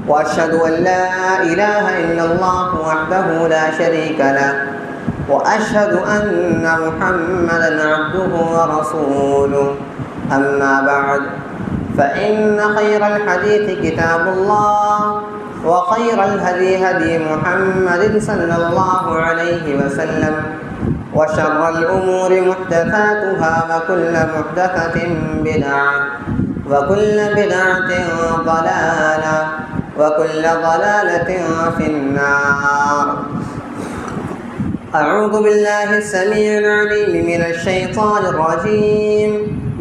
وأشهد أن لا إله إلا الله وحده لا شريك له وأشهد أن محمدًا عبده ورسوله. أما بعد، فإن خير الحديث كتاب الله، وخير الهدي هدي محمد صلى الله عليه وسلم، وشر الأمور محدثاتها، وكل محدثة بدعة، وكل بدعة ضلالة، وكل ضلالة في النار. أعوذ بالله السميع العليم من الشيطان الرجيم.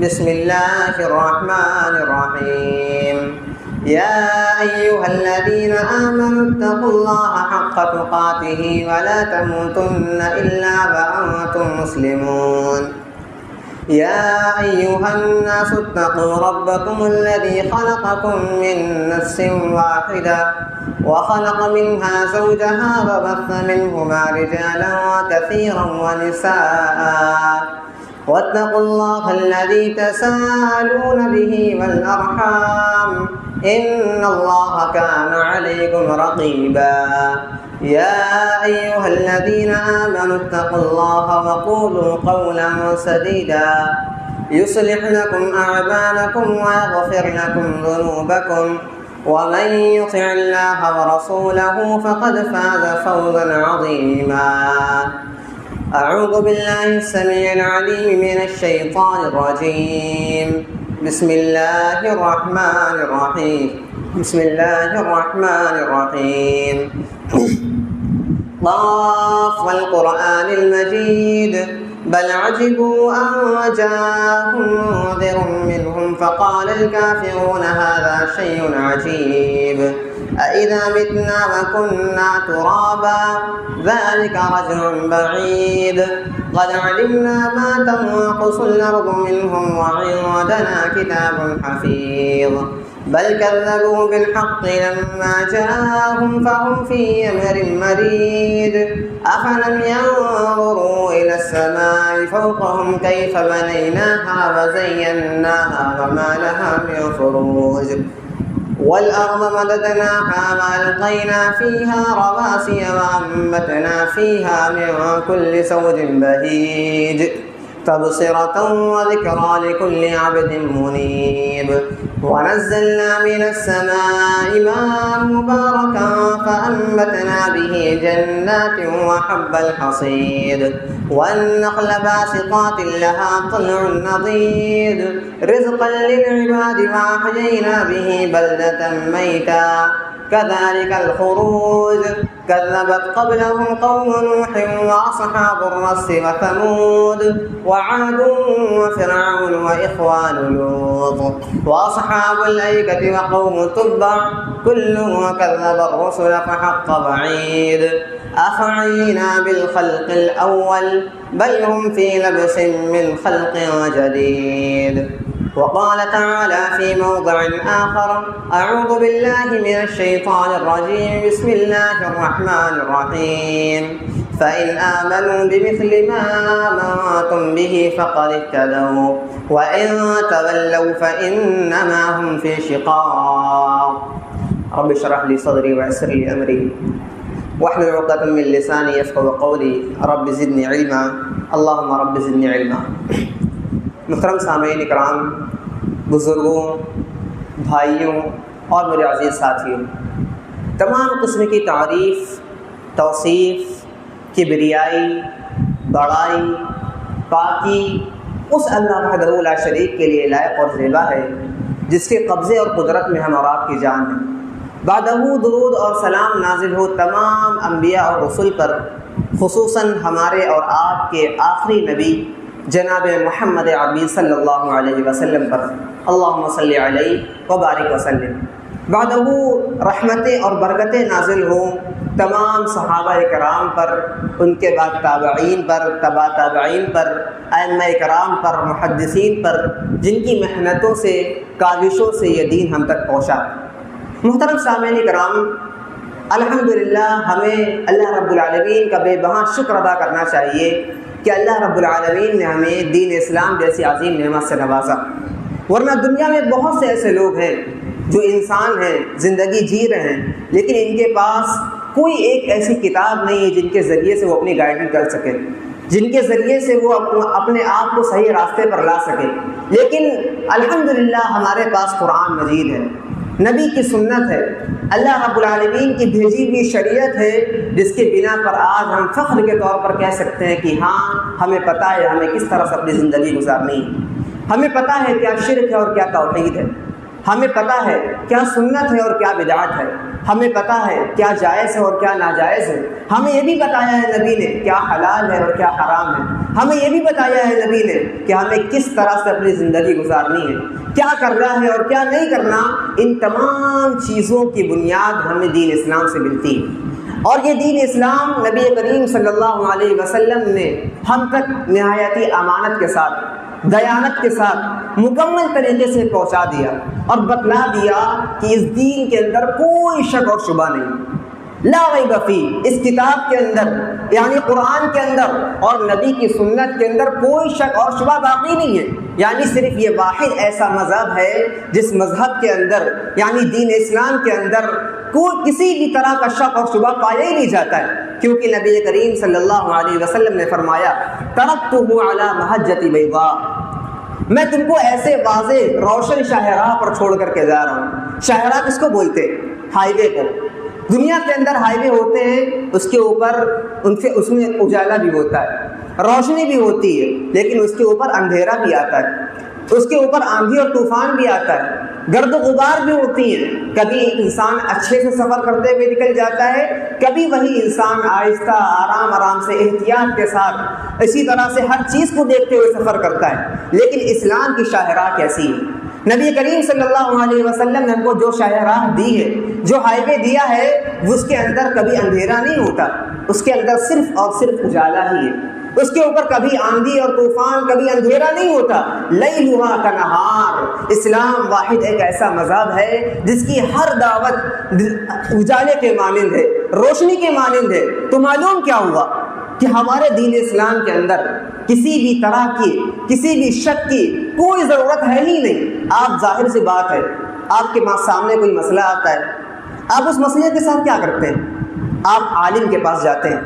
بسم الله الرحمن الرحيم. يا أيها الذين آمنوا اتقوا الله حق تقاته ولا تموتن إلا وأنتم مسلمون. يا أيها الناس اتقوا ربكم الذي خلقكم من نفس واحدة وخلق منها زوجها وبث منهما رجالا كثيرا ونساء، واتقوا الله الذي تساءلون به والأرحام، إن الله كان عليكم رقيبا. يا أيها الذين آمنوا اتقوا الله وقولوا قولا سديدا يصلح لكم أعمالكم ويغفر لكم ذنوبكم، ومن يطع الله ورسوله فقد فاز فوزا عظيما. أعوذ بالله السميع العليم من الشيطان الرجيم. بسم الله الرحمن الرحيم. بسم الله الرحمن الرحيم. طاف والقرآن المجيد، بل عجبوا أن جاءهم منذر منهم فقال الكافرون هذا شيء عجيب، أإذا متنا وكنا ترابا ذلك رجع بعيد، قد علمنا ما تنقص الأرض منهم وعندنا كتاب حفيظ، بل كذبوا بالحق لما جاءهم فهم في أمر مريد. أفلم ينظروا إلى السماء فوقهم كيف بنيناها وزيناها وما لها من فروج، والأرض مددناها وألقينا فيها رواسي وأنبتنا فيها من كل زوج بهيج، تبصرة وذكرى لكل عبد منيب. ونزلنا من السماء ماء مباركا فأنبتنا به جنات وحب الحصيد، والنخل باسقات لها طلع نضيد، رزقا للعباد، وأحيينا به بلدة ميتا، كذلك الخروج. كذبت قبلهم قوم نوح وأصحاب الرس وثمود وعاد وفرعون وإخوان لوط وأصحاب الأيكة وقوم تبع، كل كذب الرسل فحق وعيد. أفعينا بالخلق الأول بل هم في لبس من خلق جديد. وقال تعالى في موضع آخر: أعوذ بالله من الشيطان الرجيم. بسم الله الرحمن الرحيم. فإن آمنوا بمثل ما آمنتم به فقد اهتدوا، وإن تولوا فإنما هم في شقاق. رب اشرح لي صدري ويسر لي أمري واحلل عقدة من لساني يفقهوا قولي. رب زدني علما. اللهم رب زدني علما. محترم سامعین اکرام، بزرگوں، بھائیوں اور میرے عزیز ساتھیوں، تمام قسم کی تعریف، توصیف، کبریائی، بڑائی، پاکی اس اللہ وحدہ لا شریک کے لیے لائق اور زیبا ہے جس کے قبضے اور قدرت میں ہم اور آپ کی جان ہے۔ بعدہ درود اور سلام نازل ہو تمام انبیاء اور رسل پر، خصوصاً ہمارے اور آپ کے آخری نبی جناب محمد عربی صلی اللہ علیہ وسلم پر، اللہم صلی علیہ وبارک وسلم۔ بعدہ رحمتیں اور برکتیں نازل ہوں تمام صحابہ کرام پر، ان کے بعد تابعین پر، تبع تابعین پر، ائمہ کرام پر، محدثین پر، جن کی محنتوں سے، کاوشوں سے یہ دین ہم تک پہنچا۔ محترم سامعین کرام، الحمدللہ ہمیں اللہ رب العالمین کا بے بہا شکر ادا کرنا چاہیے کہ اللہ رب العالمین نے ہمیں دین اسلام جیسی عظیم نعمت سے نوازا، ورنہ دنیا میں بہت سے ایسے لوگ ہیں جو انسان ہیں زندگی جی رہے ہیں، لیکن ان کے پاس کوئی ایک ایسی کتاب نہیں ہے جن کے ذریعے سے وہ اپنی گائیڈنگ کر سکے، جن کے ذریعے سے وہ اپنے آپ کو صحیح راستے پر لا سکے۔ لیکن الحمدللہ ہمارے پاس قرآن مجید ہے، نبی کی سنت ہے، اللہ رب العالمین کی بھیجی ہوئی شریعت ہے، جس کے بنا پر آج ہم فخر کے طور پر کہہ سکتے ہیں کہ ہاں ہمیں پتہ ہے ہمیں کس طرح سے اپنی زندگی گزارنی ہے، ہمیں پتہ ہے کیا شرک ہے اور کیا توحید ہے، ہمیں پتہ ہے کیا سنت ہے اور کیا بدعت ہے، ہمیں پتہ ہے کیا جائز ہے اور کیا ناجائز ہے، ہمیں یہ بھی بتایا ہے نبی نے کیا حلال ہے اور کیا حرام ہے، ہمیں یہ بھی بتایا ہے نبی نے کہ ہمیں کس طرح سے اپنی زندگی گزارنی ہے، کیا کرنا ہے اور کیا نہیں کرنا۔ ان تمام چیزوں کی بنیاد ہمیں دین اسلام سے ملتی ہے، اور یہ دین اسلام نبی کریم صلی اللہ علیہ وسلم نے ہم تک نہایتی امانت کے ساتھ، دیانت کے ساتھ مکمل طریقے سے پہنچا دیا اور بتلا دیا کہ اس دین کے اندر کوئی شک اور شبہ نہیں، لا ریب فی، اس کتاب کے اندر یعنی قرآن کے اندر اور نبی کی سنت کے اندر کوئی شک اور شبہ باقی نہیں ہے۔ یعنی صرف یہ واحد ایسا مذہب ہے جس مذہب کے اندر یعنی دین اسلام کے اندر کوئی کسی بھی طرح کا شک اور شبہ پایا ہی نہیں جاتا ہے، کیونکہ نبی کریم صلی اللہ علیہ وسلم نے فرمایا ترکتہ علی محجۃ بیضاء، میں تم کو ایسے واضح روشن شاہراہ پر چھوڑ کر کے جا رہا ہوں۔ شاہراہ کس کو بولتے ہیں؟ ہائی وے کو۔ دنیا کے اندر ہائی وے ہوتے ہیں، اس کے اوپر اس میں اجالا بھی ہوتا ہے، روشنی بھی ہوتی ہے، لیکن اس کے اوپر اندھیرا بھی آتا ہے، اس کے اوپر آندھی اور طوفان بھی آتا ہے، گرد و غبار بھی ہوتی ہیں۔ کبھی انسان اچھے سے سفر کرتے ہوئے نکل جاتا ہے، کبھی وہی انسان آہستہ آرام سے احتیاط کے ساتھ اسی طرح سے ہر چیز کو دیکھتے ہوئے سفر کرتا ہے۔ لیکن اسلام کی شاہراہ کیسی ہے؟ نبی کریم صلی اللہ علیہ وسلم نے ہم کو جو شاہراہ دی ہے، جو ہائی وے دیا ہے، اس کے اندر کبھی اندھیرا نہیں ہوتا، اس کے اندر صرف اور صرف اجالا ہی ہے، اس کے اوپر کبھی آندھی اور طوفان، کبھی اندھیرا نہیں ہوتا۔ لیلھا کنہار، اسلام واحد ایک ایسا مذہب ہے جس کی ہر دعوت اجالے کے مانند ہے، روشنی کے مانند ہے۔ تو معلوم کیا ہوا کہ ہمارے دین اسلام کے اندر کسی بھی طرح کی، کسی بھی شک کی کوئی ضرورت ہے ہی نہیں۔ آپ ظاہر سی بات ہے، آپ کے سامنے کوئی مسئلہ آتا ہے، آپ اس مسئلے کے ساتھ کیا کرتے ہیں؟ آپ عالم کے پاس جاتے ہیں،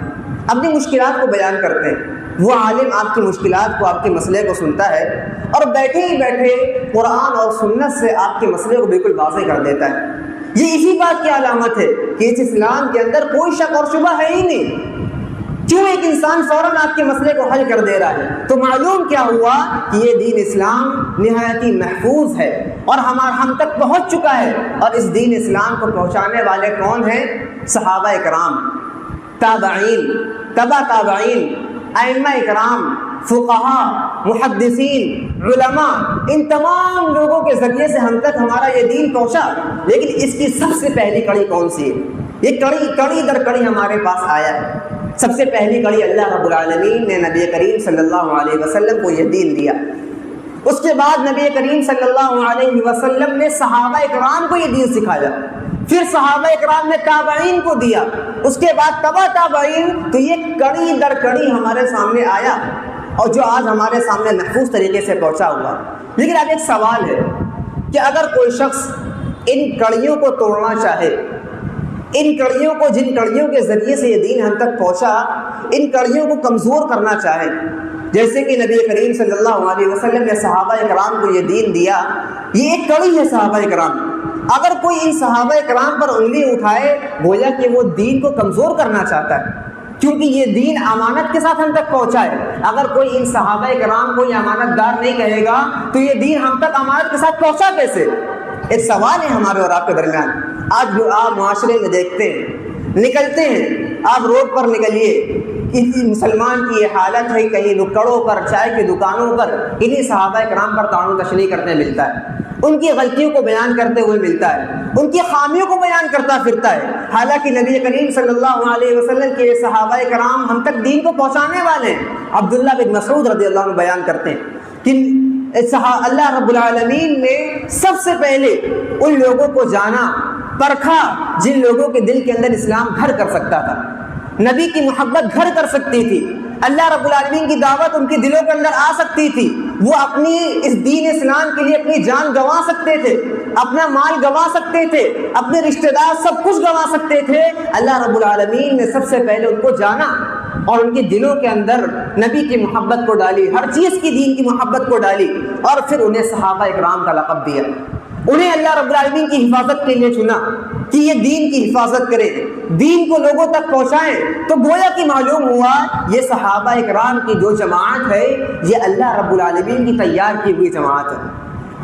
اپنی مشکلات کو بیان کرتے ہیں، وہ عالم آپ کی مشکلات کو، آپ کے مسئلے کو سنتا ہے اور بیٹھے ہی بیٹھے قرآن اور سنت سے آپ کے مسئلے کو بالکل واضح کر دیتا ہے۔ یہ اسی بات کی علامت ہے کہ اس اسلام کے اندر کوئی شک اور شبہ ہے ہی نہیں۔ کیوں ایک انسان فوراً آپ کے مسئلے کو حل کر دے رہا ہے؟ تو معلوم کیا ہوا کہ یہ دین اسلام نہایتی محفوظ ہے اور ہم تک پہنچ چکا ہے۔ اور اس دین اسلام کو پہنچانے والے کون ہیں؟ صحابہ کرام، تابعین، تبع تابعین، ائمہ کرام، فقہاء، محدثین، علماء، ان تمام لوگوں کے ذریعے سے ہم تک ہمارا یہ دین پہنچا۔ لیکن اس کی سب سے پہلی کڑی کون سی ہے؟ یہ کڑی در کڑی ہمارے پاس آیا ہے۔ سب سے پہلی کڑی اللہ رب العالمین نے نبی کریم صلی اللہ علیہ وسلم کو یہ دین دیا۔ اس کے بعد نبی کریم صلی اللہ علیہ وسلم نے صحابہ کرام کو یہ دین سکھایا، پھر صحابہ کرام نے تابعین کو دیا، اس کے بعد تبع تابعین۔ تو یہ کڑی در کڑی ہمارے سامنے آیا اور جو آج ہمارے سامنے محفوظ طریقے سے پہنچا ہوا۔ لیکن اب ایک سوال ہے کہ اگر کوئی شخص ان کڑیوں کو توڑنا چاہے، ان کڑیوں کو، جن کڑیوں کے ذریعے سے یہ دین ہم تک پہنچا، ان کڑیوں کو کمزور کرنا چاہے، جیسے کہ نبی کریم صلی اللہ علیہ وسلم نے صحابہ کرام کو یہ دین دیا، یہ ایک کڑی ہے صحابہ کرام۔ اگر کوئی ان صحابہ کرام پر انگلی اٹھائے، گویا کہ وہ دین کو کمزور کرنا چاہتا ہے، کیونکہ یہ دین امانت کے ساتھ ہم تک پہنچا ہے۔ اگر کوئی ان صحابہ کرام کو یہ امانت دار نہیں کہے گا تو یہ دین ہم تک امانت کے ساتھ پہنچا کیسے؟ ایک سوال ہے ہمارے اور آپ کے درمیان۔ آج جو آپ معاشرے میں دیکھتے ہیں، نکلتے ہیں، آپ روڈ پر نکلیے، مسلمان کی یہ حالت ہے، کہیں نکڑوں پر، چائے کی دکانوں پر انہی صحابہ کرام پر طعن و تشنیع کرتے ملتا ہے، ان کی غلطیوں کو بیان کرتے ہوئے ملتا ہے، ان کی خامیوں کو بیان کرتا پھرتا ہے۔ حالانکہ نبی کریم صلی اللہ علیہ وسلم کے صحابہ کرام ہم تک دین کو پہنچانے والے ہیں۔ عبداللہ بن مسعود رضی اللہ عنہ بیان کرتے ہیں کہ اللہ رب العالمین نے سب سے پہلے ان لوگوں کو جانا، پرکھا جن لوگوں کے دل کے اندر اسلام گھر کر سکتا تھا، نبی کی محبت گھر کر سکتی تھی، اللہ رب العالمین کی دعوت ان کے دلوں کے اندر آ سکتی تھی، وہ اپنی اس دین اسلام کے لیے اپنی جان گنوا سکتے تھے۔ اپنا مال گنوا سکتے تھے، اپنے رشتہ دار سب کچھ گنوا سکتے تھے، اللہ رب العالمین نے سب سے پہلے ان کو جانا اور ان کے دلوں کے اندر نبی کی محبت کو ڈالی، ہر چیز کی دین کی محبت کو ڈالی، اور پھر انہیں صحابہ اکرام کا لقب دیا۔ انہیں اللہ رب العالمین کی حفاظت کے لیے چنا کہ یہ دین کی حفاظت کرے، دین کو لوگوں تک پہنچائیں۔ تو گویا کہ معلوم ہوا یہ صحابہ اکرام کی جو جماعت ہے یہ اللہ رب العالمین کی تیار کی ہوئی جماعت ہے،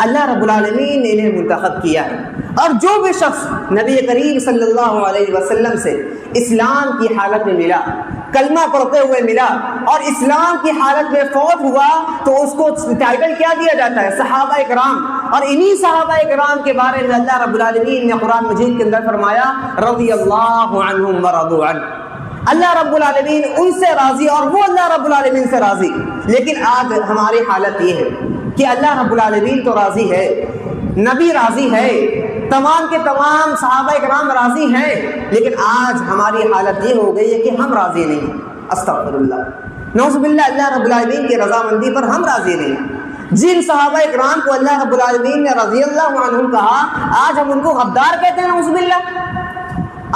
اللہ رب العالمین نے انہیں منتخب کیا ہے۔ اور جو بھی شخص نبی کریم صلی اللہ علیہ وسلم سے اسلام کی حالت میں ملا، کلمہ پڑھتے ہوئے ملا اور اسلام کی حالت میں فوت ہوا، تو اس کو ٹائٹل کیا دیا جاتا ہے؟ صحابہ اکرام۔ اور انہی صحابہ اکرام کے بارے میں اللہ رب العالمین نے قرآن مجید کے اندر فرمایا رضی اللہ عنہم ورضوا عنہ، اللہ رب العالمین ان سے راضی اور وہ اللہ رب العالمین سے راضی۔ لیکن آج ہماری حالت یہ ہے کہ اللہ رب العالمین تو راضی ہے، نبی راضی ہے، تمام کے تمام صحابہ اکرام راضی ہیں، لیکن آج ہماری حالت یہ ہو گئی ہے کہ ہم راضی نہیں۔ استغفر اللہ، نعوذ باللہ، اللہ رب العالمین کی رضامندی پر ہم راضی نہیں۔ جن صحابہ اکرام کو اللہ رب العالمین نے رضی اللہ عنہم کہا، آج ہم ان کو غدار کہتے ہیں، نعوذ باللہ۔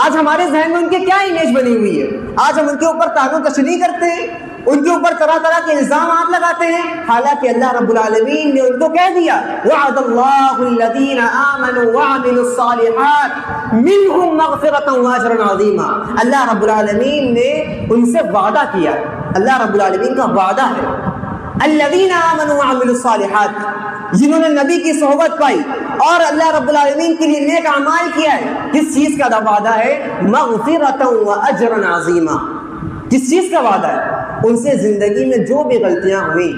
آج ہمارے ذہن میں ان کی کیا امیج بنی ہوئی ہے؟ آج ہم ان کے اوپر طعن و تشنیع کرتے ہیں، ان کے اوپر طرح طرح کے الزامات لگاتے ہیں، حالانکہ اللہ رب العالمین نے ان کو کہہ دیا وعد اللہ الذین آمنوا وعملوا الصالحات منہم مغفرۃ واجرا عظیما۔ اللہ رب العالمین نے ان سے وعدہ کیا، اللہ رب العالمین کا وعدہ ہے الذین آمنوا وعملوا الصالحات، جنہوں نے نبی کی صحبت پائی اور اللہ رب العالمین کے لیے نیک اعمال کیا ہے۔ کس چیز کا وعدہ ہے؟ مغفرۃ واجرا عظیما۔ کس چیز کا وعدہ ہے؟ ان سے زندگی میں جو بھی غلطیاں ہوئیں،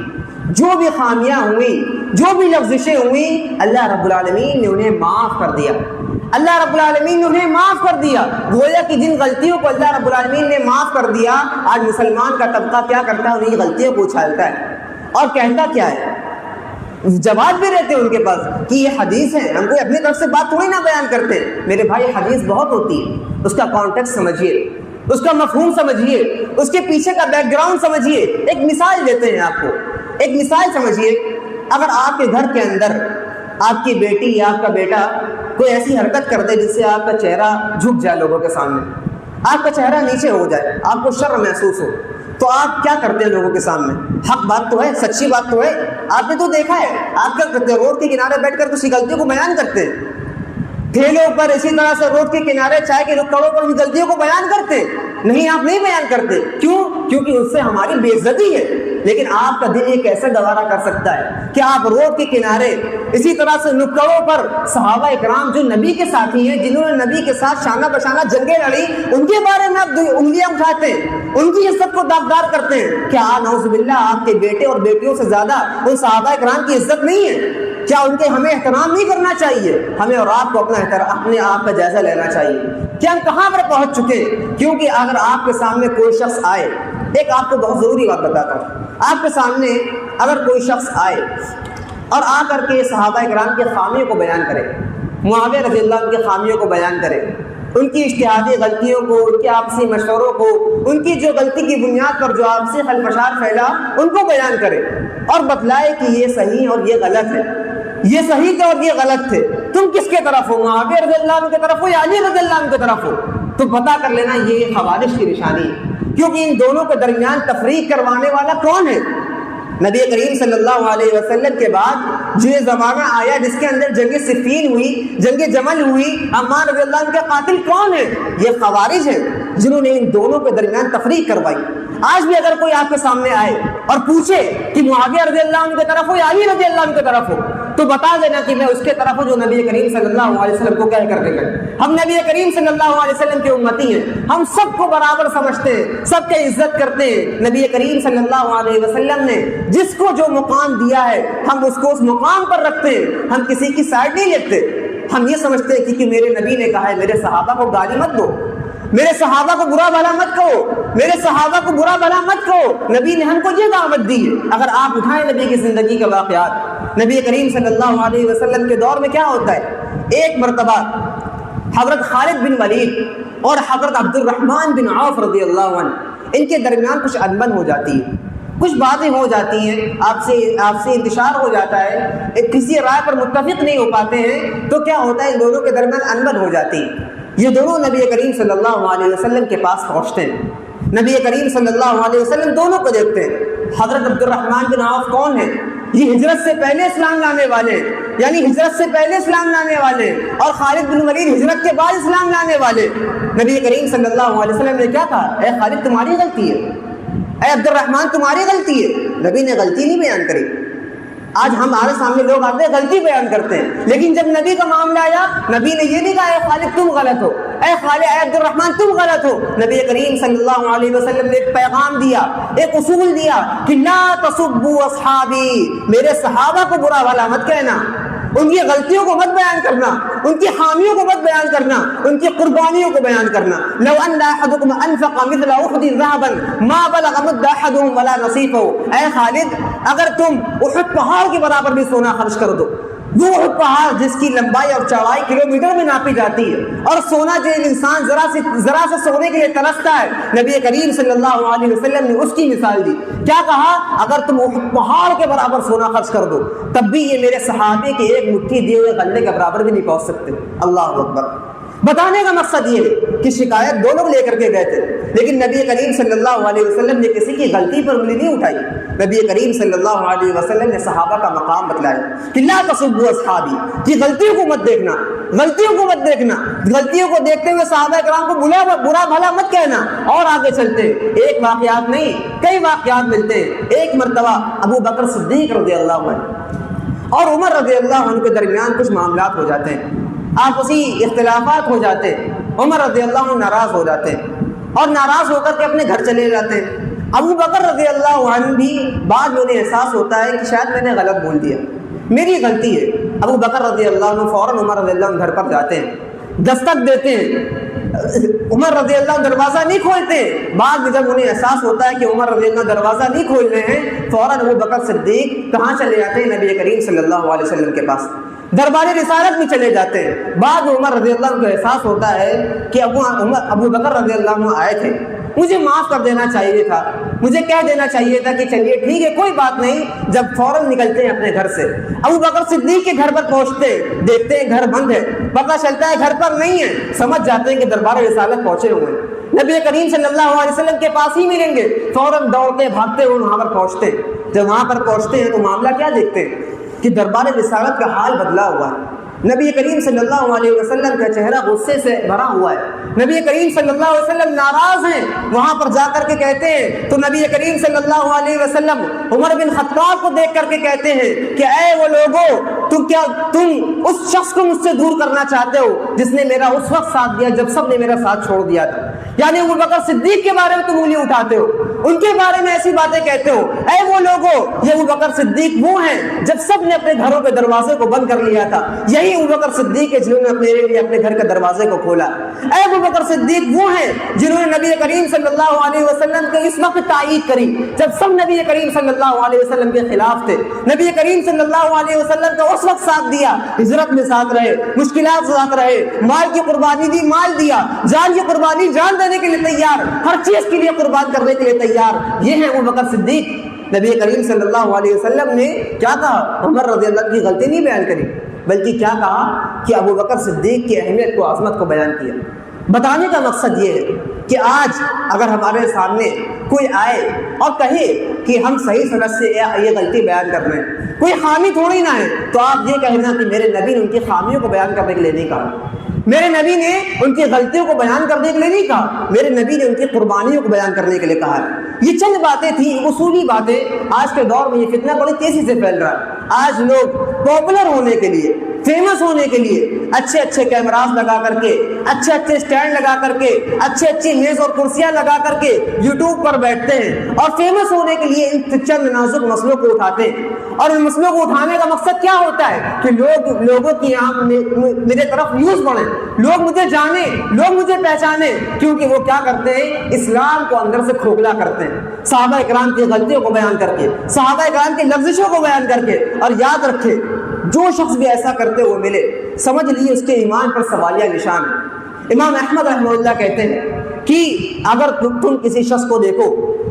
جو بھی خامیاں ہوئیں، جو بھی لغزشیں ہوئیں، اللہ رب العالمین نے انہیں معاف کر دیا، اللہ رب العالمین نے انہیں معاف کر دیا۔ گویا کہ جن غلطیوں کو اللہ رب العالمین نے معاف کر دیا، آج مسلمان کا طبقہ کیا کرتا ہے؟ انہیں غلطیوں کو اچھالتا ہے اور کہتا کیا ہے؟ جواب بھی رہتے ہیں ان کے پاس کہ یہ حدیث ہے، ہم کوئی اپنی طرف سے بات تھوڑی نہ بیان کرتے۔ میرے بھائی، حدیث بہت ہوتی ہے، اس کا کانٹیکسٹ سمجھیے، اس کا مفہوم سمجھیے، اس کے پیچھے کا بیک گراؤنڈ سمجھیے۔ ایک مثال دیتے ہیں آپ کو، ایک مثال سمجھیے۔ اگر آپ کے گھر کے اندر آپ کی بیٹی یا آپ کا بیٹا کوئی ایسی حرکت کر دے جس سے آپ کا چہرہ جھک جائے لوگوں کے سامنے، آپ کا چہرہ نیچے ہو جائے، آپ کو شرم محسوس ہو، تو آپ کیا کرتے ہیں لوگوں کے سامنے؟ حق بات تو ہے، سچی بات تو ہے، آپ نے تو دیکھا ہے، آپ کیا کرتے ہیں؟ روڈ کے کنارے بیٹھ کر کسی غلطیوں کو بیان کرتے ہیں، ٹھیلوں پر، اسی طرح سے روڈ کے کنارے چائے کے نکڑوں پر ان غلطیوں کو بیان کرتے؟ نہیں، آپ نہیں بیان کرتے۔ کیوں؟ کیونکہ اس سے ہماری بے عزتی ہے۔ لیکن آپ کا دل یہ کیسے گوارا کر سکتا ہے کہ آپ روڈ کے کنارے، اسی طرح سے نکڑوں پر صحابہ اکرام جو نبی کے ساتھی ہیں، جنہوں نے نبی کے ساتھ شانہ بشانہ جنگیں لڑی، ان کے بارے میں آپ انگلیاں اٹھاتے ہیں، ان کی عزت کو داغدار کرتے ہیں؟ کیا نعوذ باللہ آپ کے بیٹے اور بیٹیوں سے زیادہ ان صحابہ اکرام کی عزت نہیں ہے؟ کیا ان کے ہمیں احترام نہیں کرنا چاہیے؟ ہمیں اور آپ کو اپنے آپ کا جائزہ لینا چاہیے کہ ہم کہاں پر پہنچ چکے ہیں۔ کیونکہ اگر آپ کے سامنے کوئی شخص آئے، ایک آپ کو بہت ضروری بات بتاتا ہوں، آپ کے سامنے اگر کوئی شخص آئے اور آ کر کے صحابہ اکرام کی خامیوں کو بیان کرے، معاویہ رضی اللہ عنہ کی خامیوں کو بیان کرے، ان کی اجتہادی غلطیوں کو، ان کے آپسی مشوروں کو، ان کی جو غلطی کی بنیاد پر جو آپسی خلفشار پھیلا ان کو بیان کرے اور بتلائے کہ یہ صحیح اور یہ غلط ہے، یہ صحیح تھے اور یہ غلط تھے، تم کس کے طرف ہو؟ معاویہ رضی اللہ عنہ کی طرف ہو یا علی رضی اللہ عنہ کی طرف ہو؟ تو پتہ کر لینا یہ خوارج کی نشانی ہے۔ کیونکہ ان دونوں کے درمیان تفریق کروانے والا کون ہے؟ نبی کریم صلی اللہ علیہ وسلم کے بعد جو یہ زمانہ آیا جس کے اندر جنگ صفین ہوئی، جنگ جمل ہوئی، عمار رضی اللہ عنہ کے قاتل کون ہے؟ یہ خوارج ہیں جنہوں نے ان دونوں کے درمیان تفریق کروائی۔ آج بھی اگر کوئی آپ کے سامنے آئے اور پوچھے کہ معاویہ رضی اللہ عنہ کی طرف ہو یا علی رضی اللہ عنہ کی طرف ہو، تو بتا دینا کہ میں اس کے طرف ہوں جو نبی کریم صلی اللہ علیہ وسلم کو کہہ کر کے گئے۔ ہم نبی کریم صلی اللہ علیہ وسلم کے امتی ہیں، ہم سب کو برابر سمجھتے ہیں، سب کی عزت کرتے ہیں۔ نبی کریم صلی اللہ علیہ وسلم نے جس کو جو مقام دیا ہے ہم اس کو اس مقام پر رکھتے ہیں، ہم کسی کی سائڈ نہیں لیتے۔ ہم یہ سمجھتے ہیں کہ میرے نبی نے کہا ہے میرے صحابہ کو گالی مت دو، میرے صحابہ کو برا بھلا مت کہو، میرے صحابہ کو برا بھلا مت کہو، نبی نے ہم کو یہ دعوت دی ہے۔ اگر آپ اٹھائیں نبی کی زندگی کے واقعات، نبی کریم صلی اللہ علیہ وسلم کے دور میں کیا ہوتا ہے؟ ایک مرتبہ حضرت خالد بن ولید اور حضرت عبد الرحمن بن عوف رضی اللہ عنہ، ان کے درمیان کچھ انبن ہو جاتی ہے۔ کچھ باتیں ہو جاتی ہیں، آپ سے انتشار ہو جاتا ہے، کسی رائے پر متفق نہیں ہو پاتے ہیں، تو کیا ہوتا ہے ان دونوں کے درمیان انبن ہو جاتی ہے۔ یہ دونوں نبی کریم صلی اللہ علیہ وسلم کے پاس پہنچتے ہیں، نبی کریم صلی اللہ علیہ وسلم دونوں کو دیکھتے ہیں۔ حضرت عبد الرحمن بن عوف کون ہے؟ یہ ہجرت سے پہلے اسلام لانے والے، یعنی ہجرت سے پہلے اسلام لانے والے، اور خالد بن ولید ہجرت کے بعد اسلام لانے والے۔ نبی کریم صلی اللہ علیہ وسلم نے کیا کہا؟ اے خالد تمہاری غلطی ہے، اے عبد الرحمن تمہاری غلطی ہے۔ نبی نے غلطی نہیں بیان کری۔ آج ہمارے سامنے لوگ آتے ہیں غلطی بیان کرتے ہیں، لیکن جب نبی کا معاملہ آیا نبی نے یہ نہیں کہا اے خالد تم غلط ہو، اے عبد الرحمن تم غلط ہو۔ نبی کریم صلی اللہ علیہ وسلم نے ایک پیغام دیا، ایک اصول دیا کہ لا تسبوا اصحابی، میرے صحابہ کو برا بھلا مت کہنا، ان کی غلطیوں کو مت بیان کرنا، ان کی خامیوں کو مت بیان کرنا، ان کی قربانیوں کو بیان کرنا۔ لو ان احدکم انفق مثل احد ذهبا ما بلغ مد احدهم ولا نصيفه، اے خالد اگر تم احد پہاڑ کے برابر بھی سونا خرچ کر دو، وہ احد پہاڑ جس کی لمبائی اور چوڑائی کلومیٹر میں ناپی جاتی ہے، اور سونا جو انسان ذرا سے سونے کے لیے ترستا ہے، نبی کریم صلی اللہ علیہ وسلم نے اس کی مثال دی۔ کیا کہا؟ اگر تم احد پہاڑ کے برابر سونا خرچ کر دو تب بھی یہ میرے صحابے کے ایک مٹھی دیے ہوئے غلے کے برابر بھی نہیں پہنچ سکتے۔ اللہ اکبر۔ بتانے کا مقصد یہ ہے کہ شکایت دو لوگ لے کر کے گئے تھے، لیکن نبی کریم صلی اللہ علیہ وسلم نے کسی کی غلطی پر انگلی نہیں اٹھائی۔ نبی کریم صلی اللہ علیہ وسلم نے صحابہ کا مقام بتلایا کہ لا تسبوا اصحابی، کہ غلطیوں کو مت دیکھنا، غلطیوں کو مت دیکھنا، غلطیوں کو دیکھتے ہوئے صحابہ کرام کو برا بھلا مت کہنا۔ اور آگے چلتے ایک واقعات نہیں کئی واقعات ملتے ہیں۔ ایک مرتبہ ابو بکر صدیق رضی اللہ عنہ اور عمر رضی اللہ عنہ کے درمیان کچھ معاملات ہو جاتے ہیں، آپسی اختلافات ہو جاتے ہیں، عمر رضی اللہ عنہ ناراض ہو جاتے ہیں اور ناراض ہو کر کے اپنے گھر چلے جاتے ہیں۔ ابو بکر رضی اللہ عنہ بھی بعد میں انہیں احساس ہوتا ہے کہ شاید میں نے غلط بول دیا، میری غلطی ہے۔ ابو بکر رضی اللہ عنہ فوراً عمر رضی اللہ عنہ گھر پر جاتے ہیں، دستک دیتے ہیں، عمر رضی اللہ عنہ دروازہ نہیں کھولتے۔ بعد میں جب انہیں احساس ہوتا ہے کہ عمر رضی اللہ عنہ دروازہ نہیں کھول رہے ہیں، فوراً ابو بکر صدیق کہاں چلے جاتے ہیں؟ نبی کریم صلی اللہ علیہ وسلم کے پاس، دربار رسالت میں چلے جاتے ہیں۔ بعد عمر رضی اللہ عنہ کو احساس ہوتا ہے کہ ابو بکر رضی اللہ عنہ آئے تھے، مجھے معاف کر دینا چاہیے تھا، مجھے کہہ دینا چاہیے تھا کہ چلیے ٹھیک ہے کوئی بات نہیں۔ جب فوراً نکلتے ہیں اپنے گھر سے، ابو بکر صدیق کے گھر پر پہنچتے، دیکھتے ہیں گھر بند ہے، پتہ چلتا ہے گھر پر نہیں ہے، سمجھ جاتے ہیں کہ دربار رسالت پہنچے ہوئے ہیں، نبی کریم صلی اللہ علیہ وسلم کے پاس ہی ملیں گے۔ فوراً دوڑتے بھاگتے ہوئے وہاں پر پہنچتے۔ جب وہاں پر پہنچتے ہیں تو معاملہ کیا دیکھتے ہیں کہ دربار رسالت کا حال بدلا ہوا ہے۔ نبی کریم صلی اللہ علیہ وسلم کا چہرہ غصے سے بھرا ہوا ہے، نبی کریم صلی اللہ علیہ وسلم ناراض ہیں۔ وہاں پر جا کر کے کہتے ہیں تو نبی کریم صلی اللہ علیہ وسلم عمر بن خطاب کو دیکھ کر کے کہتے ہیں کہ اے وہ لوگو، تم اس شخص کو مجھ سے دور کرنا چاہتے ہو جس نے میرا اس وقت ساتھ دیا جب سب نے میرا ساتھ چھوڑ دیا تھا۔ یعنی ابو بکر صدیق کے بارے میں تم انگلی اٹھاتے ہو، ان کے بارے میں ایسی باتیں کہتے ہو۔ اے وہ لوگو، یہ ابو بکر صدیق وہ ہیں جب سب نے اپنے گھروں کے دروازے کو بند کر لیا تھا، یہی ابو بکر صدیق ہے جنہوں نے میرے لیے اپنے گھر کے دروازے کو کھولا۔ اے ابو بکر صدیق وہ ہیں جنہوں نے نبی کریم صلی اللہ علیہ وسلم کے اس وقت تائید کری جب سب نبی کریم صلی اللہ علیہ وسلم کے خلاف تھے، نبی کریم صلی اللہ علیہ وسلم کا اس وقت ساتھ دیا، ہجرت میں ساتھ رہے، مشکلات سے ساتھ رہے، مال کی قربانی دی مال دیا، جان کی قربانی جان دینے کے لیے تیار، ہر چیز کے لیے قربان کرنے کے لیے تیار، یہ ہے ابو بکر صدیق۔ نبی کریم صلی اللہ علیہ وسلم نے کیا کہا؟ عمر رضی اللہ عنہ کی غلطی نہیں بیان کری، بلکہ کیا کہا کہ ابو بکر صدیق کی اہمیت کو، عظمت کو بیان کیا۔ بتانے کا مقصد یہ ہے کہ آج اگر ہمارے سامنے کوئی آئے اور کہے کہ ہم صحیح سند سے یہ غلطی بیان کر رہے ہیں، کوئی خامی تھوڑی نہ ہے، تو آپ یہ کہنا کہ میرے نبی نے ان کی خامیوں کو بیان کرنے کے لیے نہیں کہا، میرے نبی نے ان کی غلطیوں کو بیان کرنے کے لیے نہیں کہا، میرے نبی نے ان کی قربانیوں کو بیان کرنے کے لیے کہا ہے۔ یہ چند باتیں تھیں، اصولی باتیں۔ آج کے دور میں یہ فتنہ بڑی تیزی سے پھیل رہا ہے۔ آج لوگ پاپولر ہونے کے لیے، فیمس ہونے کے لیے اچھے اچھے کیمراز لگا کر کے، اچھے اچھے سٹینڈ لگا کر کے، اچھے اچھی میز اور کرسیاں لگا کر کے یوٹیوب پر بیٹھتے ہیں اور فیمس ہونے کے لیے ان چند نازک مسئلوں کو اٹھاتے ہیں۔ اور ان مسئلوں کو اٹھانے کا مقصد کیا ہوتا ہے کہ لوگوں کی میرے طرف نیوز بڑھے، لوگ مجھے جانیں، لوگ مجھے پہچانیں، کیونکہ وہ کیا کرتے ہیں؟ اسلام کو اندر سے کھوکھلا کرتے ہیں، صحابہ اکرام کی غلطیوں کو بیان کر کے، صحابہ اکرام کی لفظشوں کو بیان کر کے۔ اور یاد رکھے، جو شخص بھی ایسا کرتے ہوئے ملے، سمجھ لیے اس کے ایمان پر سوالیہ نشان ہے، امام احمد رحمہ اللہ کہتے ہیں کہ اگر تم کسی شخص کو دیکھو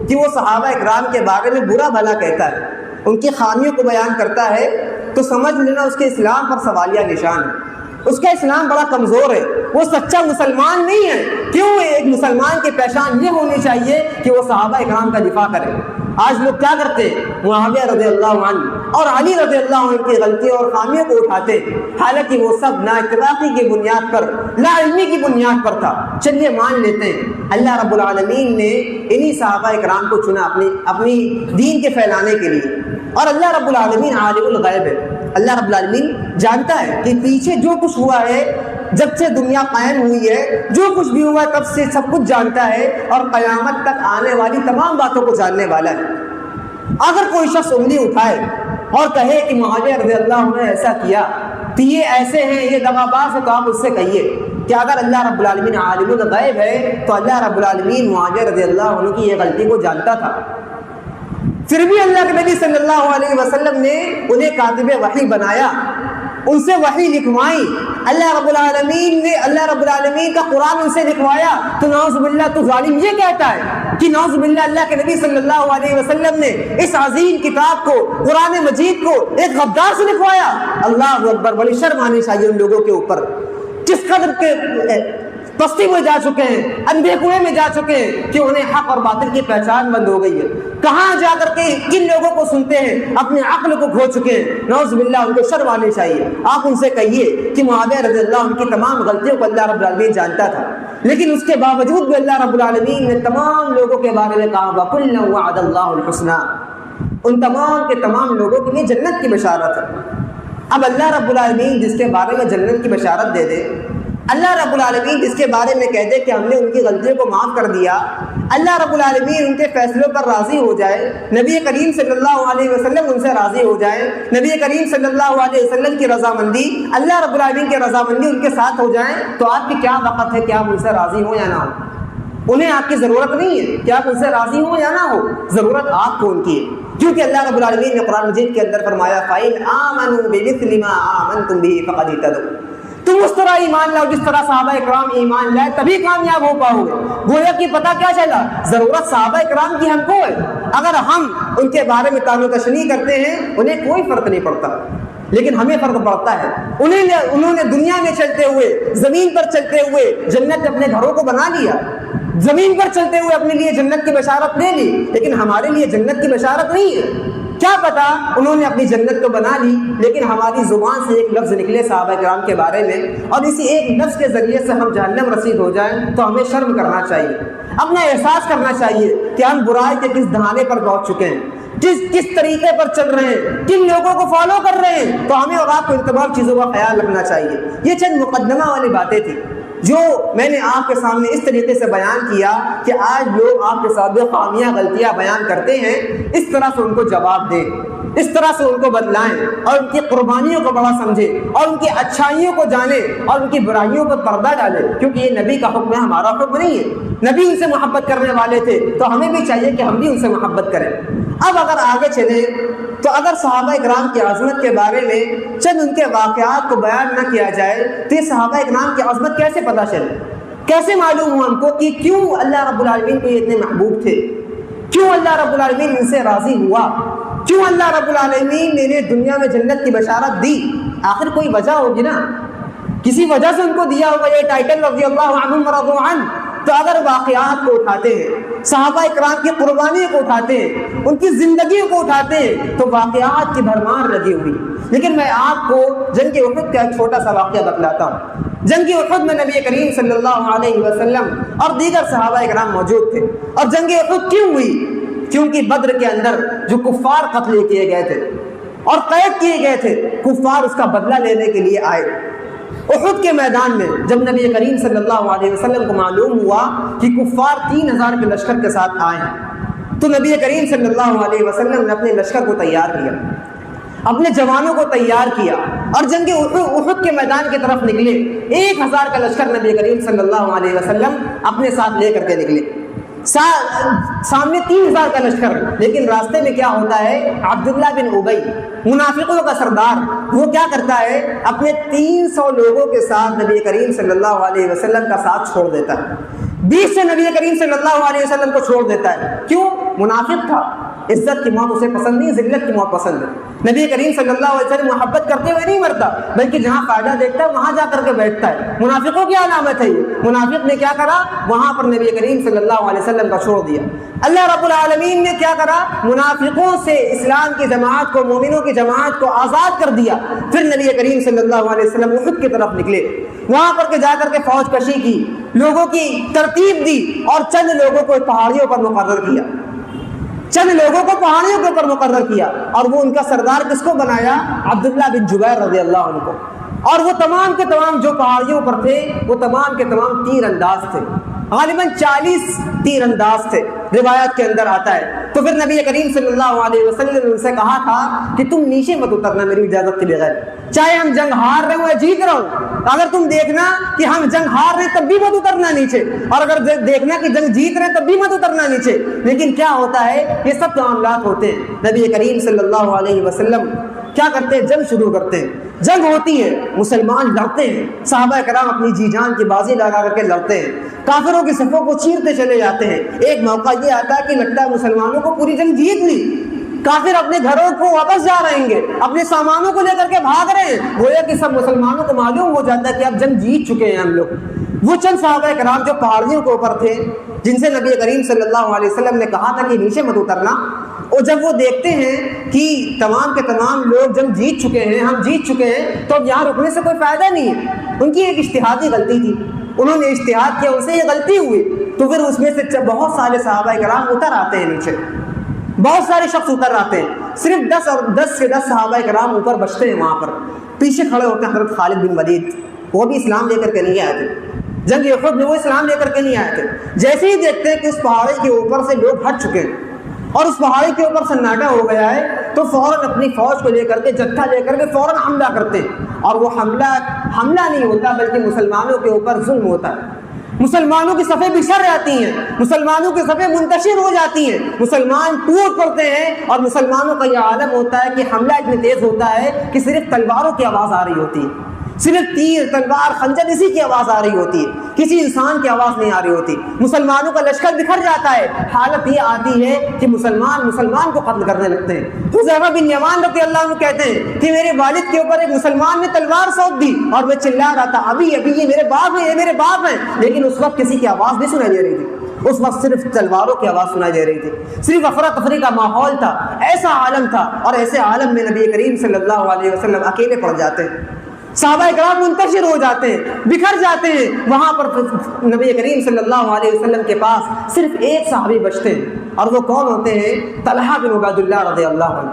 کہ وہ صحابہ اکرام کے بارے میں برا بھلا کہتا ہے، ان کی خامیوں کو بیان کرتا ہے، تو سمجھ لینا اس کے اسلام پر سوالیہ نشان ہے، اس کا اسلام بڑا کمزور ہے، وہ سچا مسلمان نہیں ہے۔ کیوں؟ ایک مسلمان کی پہچان یہ ہونی چاہیے کہ وہ صحابہ اکرام کا دفاع کرے۔ آج لوگ کیا کرتے ہیں؟ معاویہ رضی اللہ عنہ اور علی رضی اللہ عنہ کی غلطیوں اور خامیوں کو اٹھاتے، حالانکہ وہ سب نا اتفاقی کی بنیاد پر، لا علمی کی بنیاد پر تھا۔ چلیے مان لیتے ہیں اللہ رب العالمین نے انہی صحابہ اکرام کو چنا اپنی دین کے پھیلانے کے لیے، اور اللہ رب العالمین عالم الغیب ہے۔ اللہ رب العالمین جانتا ہے کہ پیچھے جو کچھ ہوا ہے، جب سے دنیا قائم ہوئی ہے، جو کچھ بھی ہوا تب سے سب کچھ جانتا ہے، اور قیامت تک آنے والی تمام باتوں کو جاننے والا ہے۔ اگر کوئی شخص انگلی اٹھائے اور کہے کہ معاویہ رضی اللہ عنہ نے ایسا کیا تو یہ ایسے ہیں، یہ دغاباز ہے، تو آپ اس سے کہیے کہ اگر اللہ رب العالمین عالم الغیب ہے تو اللہ رب العالمین معاویہ رضی اللہ عنہ کی یہ غلطی کو جانتا تھا، پھر بھی اللہ کے نبی صلی اللہ علیہ وسلم نے انہیں کاتب وحی بنایا، ان سے وحی لکھوائی، اللہ رب العالمین کا قرآن ان سے لکھوایا، تو نعوذ باللہ تو ظالم یہ کہتا ہے کہ نعوذ باللہ اللہ کے نبی صلی اللہ علیہ وسلم نے اس عظیم کتاب کو، قرآن مجید کو ایک غدار سے لکھوایا۔ اللہ اکبر، بڑی شرم آنی چاہیے ان لوگوں کے اوپر، کس قدر کے پستی میں جا چکے ہیں، اندھے کنویں میں جا چکے ہیں کہ انہیں حق اور باطل کی پہچان بند ہو گئی ہے۔ کہاں جا کر کے کن لوگوں کو سنتے ہیں، اپنے عقل کو کھو چکے ہیں، نعوذ باللہ، ان کو شرم آنی چاہیے۔ آپ ان سے کہیے کہ معاویہ رضی اللہ عنہ کی تمام غلطیوں کو اللہ رب العالمین جانتا تھا، لیکن اس کے باوجود بھی اللہ رب العالمین نے تمام لوگوں کے بارے میں کہا وَكُلًّا وَعَدَ اللَّهُ الْحُسْنَىٰ، ان تمام کے تمام لوگوں کے لیے جنت کی بشارت ہے۔ اب اللہ رب العالمین جس کے بارے میں جنت کی بشارت دے دے، اللہ رب العالمین جس کے بارے میں کہہ دے کہ ہم نے ان کی غلطیوں کو معاف کر دیا، اللہ رب العالمین ان کے فیصلوں پر راضی ہو جائے، نبی کریم صلی اللہ علیہ وسلم ان سے راضی ہو جائے، نبی کریم صلی اللہ علیہ وسلم کی رضامندی، اللہ رب العالمین کی رضامندی ان کے ساتھ ہو جائیں، تو آپ کی کیا وقت ہے کہ آپ ان سے راضی ہوں یا نہ ہو؟ انہیں آپ کی ضرورت نہیں ہے کہ آپ ان سے راضی ہوں یا نہ ہو، ضرورت آپ کو ان کی ہے، کیونکہ اللہ رب العالمین نے قرآن مجید کے اندر فرمایا فَإِنْ آمَنُوا بِمِثْلِ مَا آمَنْتُمْ بِهِ فَقَدِ اهْتَدَوْا، تم اس طرح ایمان لاؤ جس طرح صحابہ اکرام ایمان لائے، تبھی کامیاب ہو پاؤ گے۔ گویا کہ پتہ کیا چلا، ضرورت صحابہ اکرام کی ہم کو ہے، اگر ہم ان کے بارے میں تعین و تشریح کرتے ہیں انہیں کوئی فرق نہیں پڑتا، لیکن ہمیں فرق پڑتا ہے۔ انہوں نے دنیا میں چلتے ہوئے، زمین پر چلتے ہوئے جنت اپنے گھروں کو بنا لیا، زمین پر چلتے ہوئے اپنے لیے جنت کی بشارت لے لی، لیکن ہمارے لیے جنت کی بشارت نہیں ہے۔ کیا پتا انہوں نے اپنی جنت تو بنا لی، لیکن ہماری زبان سے ایک لفظ نکلے صحابہ کرام کے بارے میں، اور اسی ایک لفظ کے ذریعے سے ہم جہنم رسید ہو جائیں، تو ہمیں شرم کرنا چاہیے، اپنا احساس کرنا چاہیے کہ ہم برائی کے کس دہانے پر پہنچ چکے ہیں، کس طریقے پر چل رہے ہیں، کن لوگوں کو فالو کر رہے ہیں۔ تو ہمیں اور آپ کو ان تمام چیزوں کا خیال رکھنا چاہیے۔ یہ چند مقدمہ والی باتیں تھیں جو میں نے آپ کے سامنے اس طریقے سے بیان کیا کہ آج لوگ آپ کے ساتھ خامیاں غلطیاں بیان کرتے ہیں، اس طرح سے ان کو جواب دیں، اس طرح سے ان کو بدلائیں، اور ان کی قربانیوں کو بڑا سمجھیں، اور ان کی اچھائیوں کو جانیں، اور ان کی برائیوں پر پردہ ڈالیں، کیونکہ یہ نبی کا حکم ہے، ہمارا حکم نہیں ہے۔ نبی ان سے محبت کرنے والے تھے تو ہمیں بھی چاہیے کہ ہم بھی ان سے محبت کریں۔ اب اگر آگے چلیں تو اگر صحابہ اکرام کی عظمت کے بارے میں چند ان کے واقعات کو بیان نہ کیا جائے تو یہ صحابہ اکرام کی عظمت کیسے پتہ چلے، کیسے معلوم ہو ہم کو کہ کیوں اللہ رب العالمین کو یہ اتنے محبوب تھے، کیوں اللہ رب العالمین ان سے راضی ہوا، کیوں اللہ رب العالمین نے انہیں دنیا میں جنت کی بشارت دی؟ آخر کوئی وجہ ہوگی نا، کسی وجہ سے ان کو دیا ہوگا یہ ٹائٹل رضی اللہ عنہم ورضوا عنہ۔ تو اگر واقعات کو اٹھاتے ہیں، صحابہ اکرام کی قربانیوں کو اٹھاتے ہیں، ان کی زندگیوں کو اٹھاتے ہیں، تو واقعات کی بھرمار لگی ہوئی۔ لیکن میں آپ کو جنگ احد کا ایک چھوٹا سا واقعہ بتلاتا ہوں۔ جنگ احد میں نبی کریم صلی اللہ علیہ وسلم اور دیگر صحابہ اکرام موجود تھے۔ اور جنگ احد کیوں ہوئی؟ کیونکہ بدر کے اندر جو کفار قتل کیے گئے تھے اور قید کیے گئے تھے، کفار اس کا بدلہ لینے کے لیے آئے۔ احد کے میدان میں جب نبی کریم صلی اللہ علیہ وسلم کو معلوم ہوا کہ کفار 3000 کے لشکر کے ساتھ آئے ہیں، تو نبی کریم صلی اللہ علیہ وسلم نے اپنے لشکر کو تیار کیا، اپنے جوانوں کو تیار کیا، اور جنگ احد کے میدان کی طرف نکلے۔ 1000 کا لشکر نبی کریم صلی اللہ علیہ وسلم اپنے ساتھ لے کر کے نکلے۔ سامنے 3000 کا لشکر، لیکن راستے میں کیا ہوتا ہے، عبداللہ بن ابی منافقوں کا سردار، وہ کیا کرتا ہے، اپنے 300 لوگوں کے ساتھ نبی کریم صلی اللہ علیہ وسلم کا ساتھ چھوڑ دیتا ہے، 20 سے نبی کریم صلی اللہ علیہ وسلم کو چھوڑ دیتا ہے۔ کیوں؟ منافق تھا، عزت کی موت اسے پسند نہیں، ذلت کی موت پسند ہے۔ نبی کریم صلی اللہ علیہ وسلم محبت کرتے ہوئے نہیں مرتا، بلکہ جہاں فائدہ دیکھتا ہے وہاں جا کر کے بیٹھتا ہے۔ منافقوں کی علامت ہے یہ۔ منافق نے کیا کرا، وہاں پر نبی کریم صلی اللہ علیہ وسلم کا چھوڑ دیا۔ اللہ رب العالمین نے کیا کرا، منافقوں سے اسلام کی جماعت کو، مومنوں کی جماعت کو آزاد کر دیا۔ پھر نبی کریم صلی اللہ علیہ وسلم احد کی طرف نکلے، وہاں پر جا کر کے فوج کشی کی، لوگوں کی ترتیب دی اور چند لوگوں کو پہاڑیوں پر مقرر کیا، چند لوگوں کو پہاڑیوں کے اوپر مقرر کیا، اور وہ ان کا سردار کس کو بنایا، عبداللہ بن جبیر رضی اللہ عنہ کو۔ اور وہ تمام کے تمام جو پہاڑیوں پر تھے، وہ تمام کے تمام تیر انداز تھے، غالباً 40 تیر انداز تھے، روایت کے اندر آتا ہے۔ تو پھر نبی کریم صلی اللہ علیہ وسلم نے ان سے کہا تھا کہ تم نیچے مت اترنا میری اجازت کے بغیر، چاہے ہم جنگ ہار رہے ہوں یا جیت رہا ہوں، اگر تم دیکھنا کہ ہم جنگ ہار رہے تب بھی مت اترنا نیچے، اور اگر دیکھنا کہ جنگ جیت رہے تب بھی مت اترنا نیچے۔ لیکن کیا ہوتا ہے، یہ سب معاملات ہوتے ہیں۔ نبی کریم صلی اللہ علیہ وسلم کیا کرتے ہیں، جنگ شروع کرتے ہیں، جنگ ہوتی ہے، مسلمان لڑتے ہیں، صحابہ کرام اپنی جی جان کی بازی لگا کر کے لڑتے ہیں، کافروں کی صفوں کو چیرتے چلے جاتے ہیں۔ ایک موقع یہ آتا ہے کہ لگتا ہے مسلمانوں کو پوری جنگ جیت لی، کافر اپنے گھروں کو واپس جا رہے ہیں، اپنے سامانوں کو لے کر کے بھاگ رہے ہیں، گویا کہ سب مسلمانوں کو معلوم ہو جاتا ہے کہ اب جنگ جیت چکے ہیں ہم لوگ۔ وہ چند صحابہ کرام جو پہاڑیوں کے اوپر تھے، جن سے نبی کریم صلی اللہ علیہ وسلم نے کہا تھا کہ نیچے مت اترنا، اور جب وہ دیکھتے ہیں کہ تمام کے تمام لوگ جنگ جیت چکے ہیں، ہم جیت چکے ہیں، تو اب یہاں رکنے سے کوئی فائدہ نہیں ہے۔ ان کی ایک اجتہادی غلطی تھی، انہوں نے اجتہاد کیا، ان سے یہ غلطی ہوئی، تو پھر اس میں سے بہت سارے صحابہ کرام اتر آتے ہیں نیچے، بہت سارے شخص اتر آتے ہیں، صرف 10 سے 10 صحابہ کرام اوپر بچتے ہیں۔ وہاں پر پیچھے کھڑے ہوتے ہیں حضرت خالد بن ولید، وہ بھی اسلام لے کر کے نہیں آئے تھے، جنگ احد میں وہ اسلام لے کر کے نہیں آئے تھے۔ جیسے ہی دیکھتے ہیں کہ اس پہاڑی کے اوپر سے لوگ ہٹ چکے ہیں اور اس پہاڑی کے اوپر سناٹا ہو گیا ہے، تو فوراً اپنی فوج کو لے کر کے، جتھا لے کر کے فوراً حملہ کرتے ہیں۔ اور وہ حملہ نہیں ہوتا، بلکہ مسلمانوں کے اوپر ظلم ہوتا ہے، مسلمانوں کی صفیں بچھڑ جاتی ہیں، مسلمانوں کی صفیں منتشر ہو جاتی ہیں، مسلمان ٹوٹ پڑتے ہیں، اور مسلمانوں کا یہ عالم ہوتا ہے کہ حملہ اتنی تیز ہوتا ہے کہ صرف تلواروں کی آواز آ رہی ہوتی ہے، صرف تیر، تلوار، خنجر، اسی کی آواز آ رہی ہوتی ہے، کسی انسان کی آواز نہیں آ رہی ہوتی۔ مسلمانوں کا لشکر بکھر جاتا ہے، حالت یہ آتی ہے کہ مسلمان کو قتل کرنے لگتے ہیں۔ حذیفہ بن یمان رضی اللہ عنہ کہتے ہیں کہ میرے والد کے اوپر ایک مسلمان نے تلوار سونپ دی، اور میں چلا رہا تھا، ابھی یہ میرے باپ ہیں، یہ میرے باپ ہیں، لیکن اس وقت کسی کی آواز نہیں سنائی دے رہی تھی، اس وقت صرف تلواروں کی آواز سنائی دے رہی تھی، صرف افراتفری کا ماحول تھا، ایسا عالم تھا۔ اور ایسے عالم میں نبی کریم صلی اللہ علیہ وسلم اکیلے پڑ جاتے ہیں، صحابہ کرام منتشر ہو جاتے ہیں، بکھر جاتے ہیں۔ وہاں پر نبی کریم صلی اللہ علیہ وسلم کے پاس صرف ایک صحابی بچتے ہیں، اور وہ کون ہوتے ہیں، طلحہ بن عبید اللہ رضی اللہ عنہ۔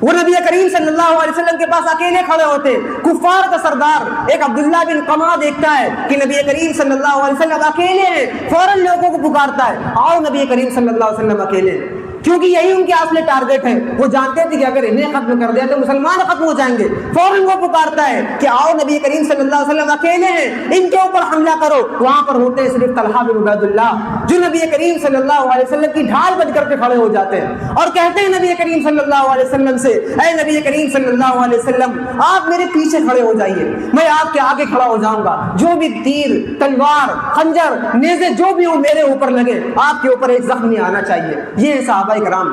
وہ نبی کریم صلی اللہ علیہ وسلم کے پاس اکیلے کھڑے ہوتے، کفار کا سردار ایک عبداللہ بن قمہ دیکھتا ہے کہ نبی کریم صلی اللہ علیہ وسلم اکیلے ہیں، فوراً لوگوں کو پکارتا ہے، آؤ نبی کریم صلی اللہ علیہ وسلم اکیلے ہیں، کیونکہ یہی ان کے اصل ٹارگٹ ہے۔ وہ جانتے تھے کہ اگر انہیں ختم کر دیا تو مسلمان ختم ہو جائیں گے، فوراً وہ پکارتا ہے کہ آؤ نبی کریم صلی اللہ علیہ وسلم اکیلے ہیں، ان کے اوپر حملہ کرو۔ وہاں پر ہوتے ہیں صرف طلحہ بن عبید اللہ، جو نبی کریم صلی اللہ علیہ وسلم کی ڈھال بن کر کے کھڑے ہو جاتے ہیں، اور کہتے ہیں نبی کریم صلی اللہ علیہ وسلم سے، اے نبی کریم صلی اللہ علیہ وسلم، آپ میرے پیچھے کھڑے ہو جائیے، میں آپ کے آگے کھڑا ہو جاؤں گا، جو بھی تیر، تلوار، خنجر، نیزے جو بھی ہو میرے اوپر لگے، آپ کے اوپر ایک زخم نہیں آنا چاہیے۔ یہ صحابہ کرام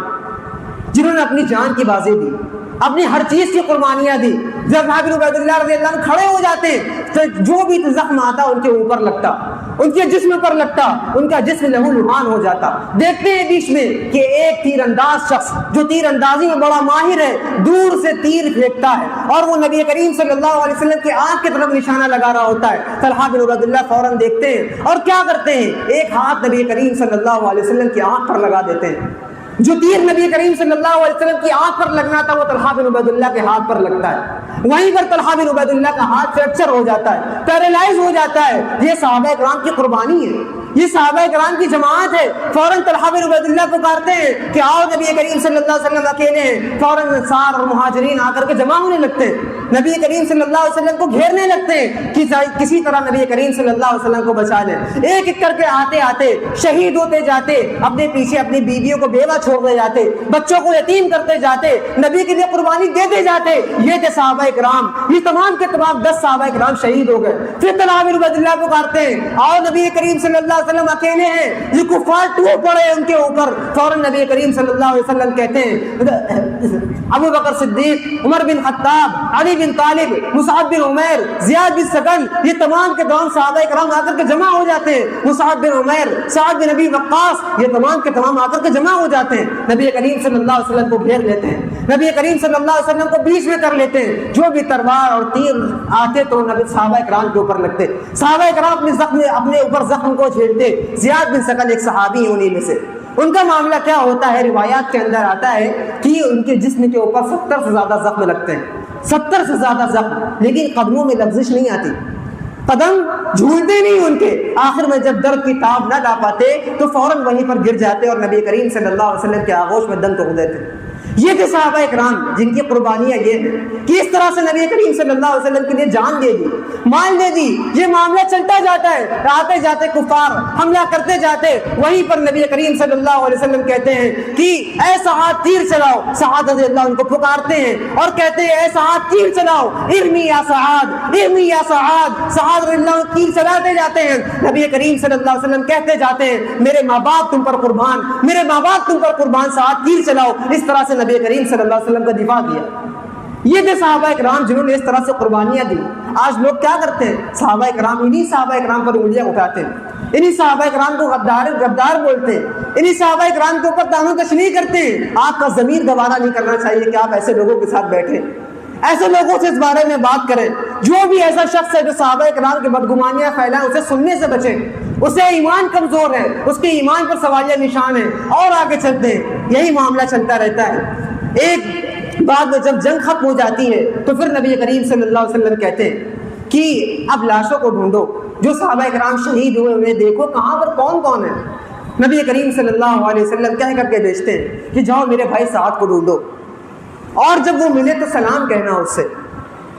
جنہوں نے اپنی جان کی بازی دی، اپنی ہر چیز کی قربانیاں دی۔ جب بن عبید اللہ رضی اللہ عنہ کھڑے ہو جاتے تو جو بھی زخم آتا ان کے اوپر لگتا، ان کے جسم پر لگتا، ان کا جسم لہو لہان ہو جاتا۔ دیکھتے ہیں بیچ میں کہ ایک تیر انداز شخص جو تیر اندازی میں بڑا ماہر ہے، دور سے تیر پھینکتا ہے، اور وہ نبی کریم صلی اللہ علیہ وسلم کی آنکھ کی طرف نشانہ لگا رہا ہوتا ہے۔ طلحہ بن عبید اللہ فوراً دیکھتے ہیں اور کیا کرتے ہیں، ایک ہاتھ نبی کریم صلی اللہ علیہ وسلم کی آنکھ پر لگا دیتے ہیں۔ جو تیر نبی کریم صلی اللہ علیہ وسلم کی آنکھ پر لگنا تھا وہ طلحہ بن عبید اللہ کے ہاتھ پر لگتا ہے، وہیں پر طلحہ بن عبید اللہ کا ہاتھ فریکچر ہو جاتا ہے، پیرالائز ہو جاتا ہے۔ یہ صحابہ کرام کی قربانی ہے، یہ صحابہ کرام کی جماعت ہے۔ فوراً طلحہ بن عبید اللہ پکارتے ہیں کہ آؤ نبی کریم صلی اللہ علیہ وسلم اکیلے ہیں، فوراً انصار اور مہاجرین آ کر کے جمع ہونے لگتے ہیں۔ نبی کریم صلی اللہ علیہ وسلم کو گھیرنے لگتے ہیں کہ کسی طرح نبی کریم صلی اللہ علیہ وسلم کو بچا لیں. ایک ایک کر کے آتے آتے شہید ہوتے جاتے, اپنے پیچھے اپنی بیویوں کو بیوہ چھوڑتے جاتے, بچوں کو یتیم کرتے جاتے, نبی کے لیے قربانی دیتے جاتے. یہ تھے صحابہ کرام. یہ تمام کے تمام 10 صحابہ کرام شہید ہو گئے. پھر طلحہ بن عبید اللہ پکارتے ہیں, اور نبی کریم صلی اللہ علیہ وسلم اکیلے ہیں, یہ کفار ٹوٹ پڑے ان کے اوپر. فوراً نبی کریم صلی اللہ علیہ وسلم کہتے ہیں, ابو بکر صدیق, عمر بن خطاب, علی بن طالب, مصعب بن عمیر, زیاد بن سکن, یہ تمام کے تمام صحابہ کرام آ کر کے جمع ہو جاتے ہیں. مصعب بن عمیر, سعد بن ابی وقاص, یہ تمام کے تمام آ کر کے جمع ہو جاتے ہیں. نبی کریم صلی اللہ علیہ وسلم کو گھیر لیتے ہیں, نبی کریم صلی اللہ علیہ وسلم کو بیچ میں کر لیتے ہیں. جو بھی تلوار اور تیر آتے تو نبی صحابہ کرام کے اوپر لگتے. صحابہ کرام اپنے اوپر زخم کو جھیلتے. زیاد بن سکن ایک صحابی ہیں انہی میں سے. ان کا معاملہ کیا ہوتا ہے, روایات کے اندر آتا ہے کہ ان کے جسم کے اوپر 70 سے زیادہ زخم لگتے ہیں, 70 سے زیادہ زخم, لیکن قدموں میں لغزش نہیں آتی, قدم جھولتے نہیں ان کے. آخر میں جب درد کی تاب نہ لا پاتے تو فوراً وہیں پر گر جاتے اور نبی کریم صلی اللہ علیہ وسلم کے آغوش میں دم توڑ دیتے. یہ تھے صحابہ کرام جن کی قربانیاں یہ ہیں کہ اس طرح سے نبی کریم صلی اللہ علیہ وسلم کے لیے جان دے دی, مال دے دی. یہ معاملہ چلتا جاتا ہے, آتے جاتے کفار حملہ کرتے جاتے. وہیں پر نبی کریم صلی اللہ علیہ وسلم کہتے ہیں کہ اے سعد تیر چلاؤ. سعد رضی اللہ عنہ کو پکارتے ہیں اور کہتے ہیں اے سعد تیر چلاؤ, ارمی یا سعد, ارمی یا سعد. سعد رضی اللہ عنہ تیر چلاتے جاتے ہیں. نبی کریم صلی اللہ علیہ وسلم کہتے جاتے ہیں میرے ماں باپ تم پر قربان, میرے ماں باپ تم پر قربان, سعد تیر چلاؤ. اس طرح سے نبی کریم صلی اللہ علیہ وسلم کا دفاع کیا. یہ تھے صحابہ کرام جنہوں نے اس طرح سے قربانیاں دی. آج لوگ کیا کرتے ہیں, صحابہ کرام, انہی صحابہ کرام پر انگلیاں اٹھاتے ہیں, انہی صحابہ کرام کو غدار بولتے ہیں, انہی صحابہ کرام کے اوپر دامن کشی کرتے ہیں. آپ کا ضمیر گوارا نہیں کرنا چاہیے کہ آپ ایسے لوگوں کے ساتھ بیٹھیں, ایسے لوگوں سے اس بارے میں بات کریں. جو بھی ایسا شخص ہے جو صحابہ کرام کی بدگمانیاں پھیلائیں, اسے سننے سے بچیں. اسے ایمان کمزور ہے, اس کے ایمان پر سوالیہ نشان ہے, اور آگے چلتے ہیں. یہی معاملہ چلتا رہتا ہے. ایک بعد میں جب جنگ ختم ہو جاتی ہے تو پھر نبی کریم صلی اللہ علیہ وسلم کہتے ہیں کہ اب لاشوں کو ڈھونڈو, جو صحابہ کرام شہید ہوئے انہیں دیکھو کہاں پر کون کون ہے. نبی کریم صلی اللہ علیہ وسلم کہہ کر کے بھیجتے ہیں کہ جاؤ میرے بھائی سعد کو ڈھونڈو, اور جب وہ ملے تو سلام کہنا اس سے.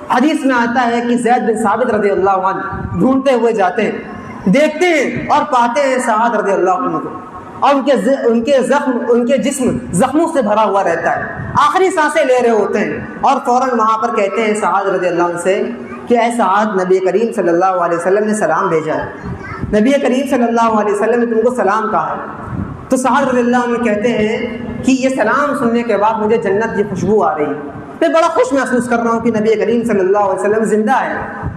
حدیث میں آتا ہے کہ زید بن ثابت رضی اللہ عنہ ڈھونڈتے ہوئے جاتے ہیں, دیکھتے ہیں اور پاتے ہیں سعد رضی اللہ عنہ کو, اور ان کے جسم زخموں سے بھرا ہوا رہتا ہے, آخری سانسیں لے رہے ہوتے ہیں. اور فوراً وہاں پر کہتے ہیں سعد رضی اللہ عنہ سے کہ اے سعد, نبی کریم صلی اللہ علیہ وسلم نے سلام بھیجا ہے, نبی کریم صلی اللہ علیہ وسلم نے تم کو سلام کہا ہے. تو سعد رضی اللہ عنہ کہتے ہیں کہ یہ سلام سننے کے بعد مجھے جنت کی خوشبو آ رہی ہے, میں بڑا خوش محسوس کر رہا ہوں کہ نبی کریم صلی اللہ علیہ وسلم زندہ ہے,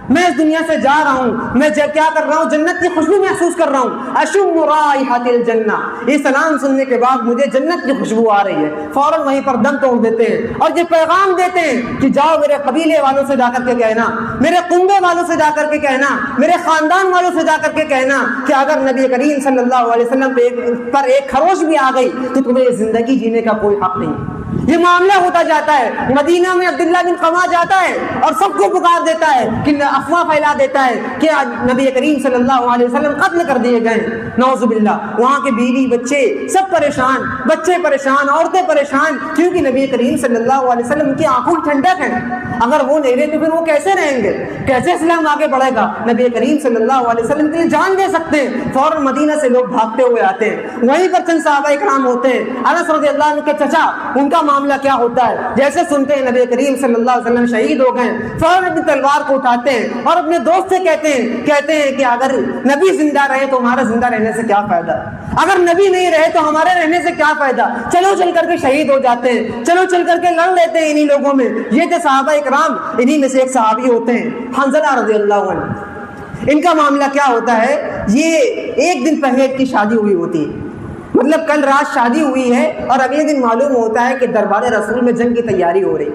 میں اس دنیا سے جا رہا ہوں, میں کیا کر رہا ہوں, جنت کی خوشبو محسوس کر رہا ہوں. اشم رائحۃ الجنہ, یہ سلام سننے کے بعد مجھے جنت کی خوشبو آ رہی ہے. فوراً وہیں پر دم توڑ دیتے ہیں اور یہ پیغام دیتے ہیں کہ جاؤ میرے قبیلے والوں سے جا کر کے کہنا, میرے کنبے والوں سے جا کر کے کہنا, میرے خاندان والوں سے جا کر کے کہنا کہ اگر نبی کریم صلی اللہ علیہ وسلم پر ایک خروش بھی آ گئی تو تمہیں زندگی جینے کا کوئی حق نہیں. یہ معاملہ ہوتا جاتا ہے. مدینہ میں عبداللہ بن قما جاتا ہے اور سب کو پکار دیتا ہے کہ افواہ پھیلا دیتا ہے کہ نبی کریم صلی اللہ علیہ وسلم قتل کر دیے گئے, نعوذ باللہ. وہاں کے بیوی بچے سب پریشان, بچے پریشان, عورتیں پریشان, کیونکہ نبی کریم صلی اللہ علیہ وسلم کی آنکھوں ٹھنڈک ہے. اگر وہ نہیں رہے تو پھر وہ کیسے رہیں گے, کیسے اسلام آگے بڑھے گا. نبی کریم صلی اللہ علیہ وسلم کے لیے جان دے سکتے ہیں. فوراً مدینہ سے لوگ بھاگتے ہوئے آتے ہیں. وہیں پر چند صحابہ کرام ہوتے ہیں. انس رضی اللہ عنہ کے چچا, ان کا معاملہ کیا ہوتا ہے, جیسے سنتے ہیں نبی کریم صلی اللہ علیہ وسلم شہید ہو گئے, فوراً اپنی تلوار کو اٹھاتے ہیں اور اپنے دوست سے کہتے ہیں کہ اگر نبی زندہ رہے تو ہمارا زندہ رہنے سے کیا فائدہ, اگر نبی نہیں رہے تو ہمارے رہنے سے کیا فائدہ, چلو چل کر کے شہید ہو جاتے ہیں, چلو چل کر کے لڑ لیتے ہیں انہی لوگوں میں. یہ تھے صحابہ کرام. انہی میں سے ایک صحابی ہوتے ہیں حنظلہ رضی اللہ عنہ. ان کا معاملہ کیا ہوتا ہے, یہ ایک دن پہلے کی شادی ہوئی ہوتی ہے, مطلب کل رات شادی ہوئی ہے اور اگلے دن معلوم ہوتا ہے کہ دربار رسول میں جنگ کی تیاری ہو رہی.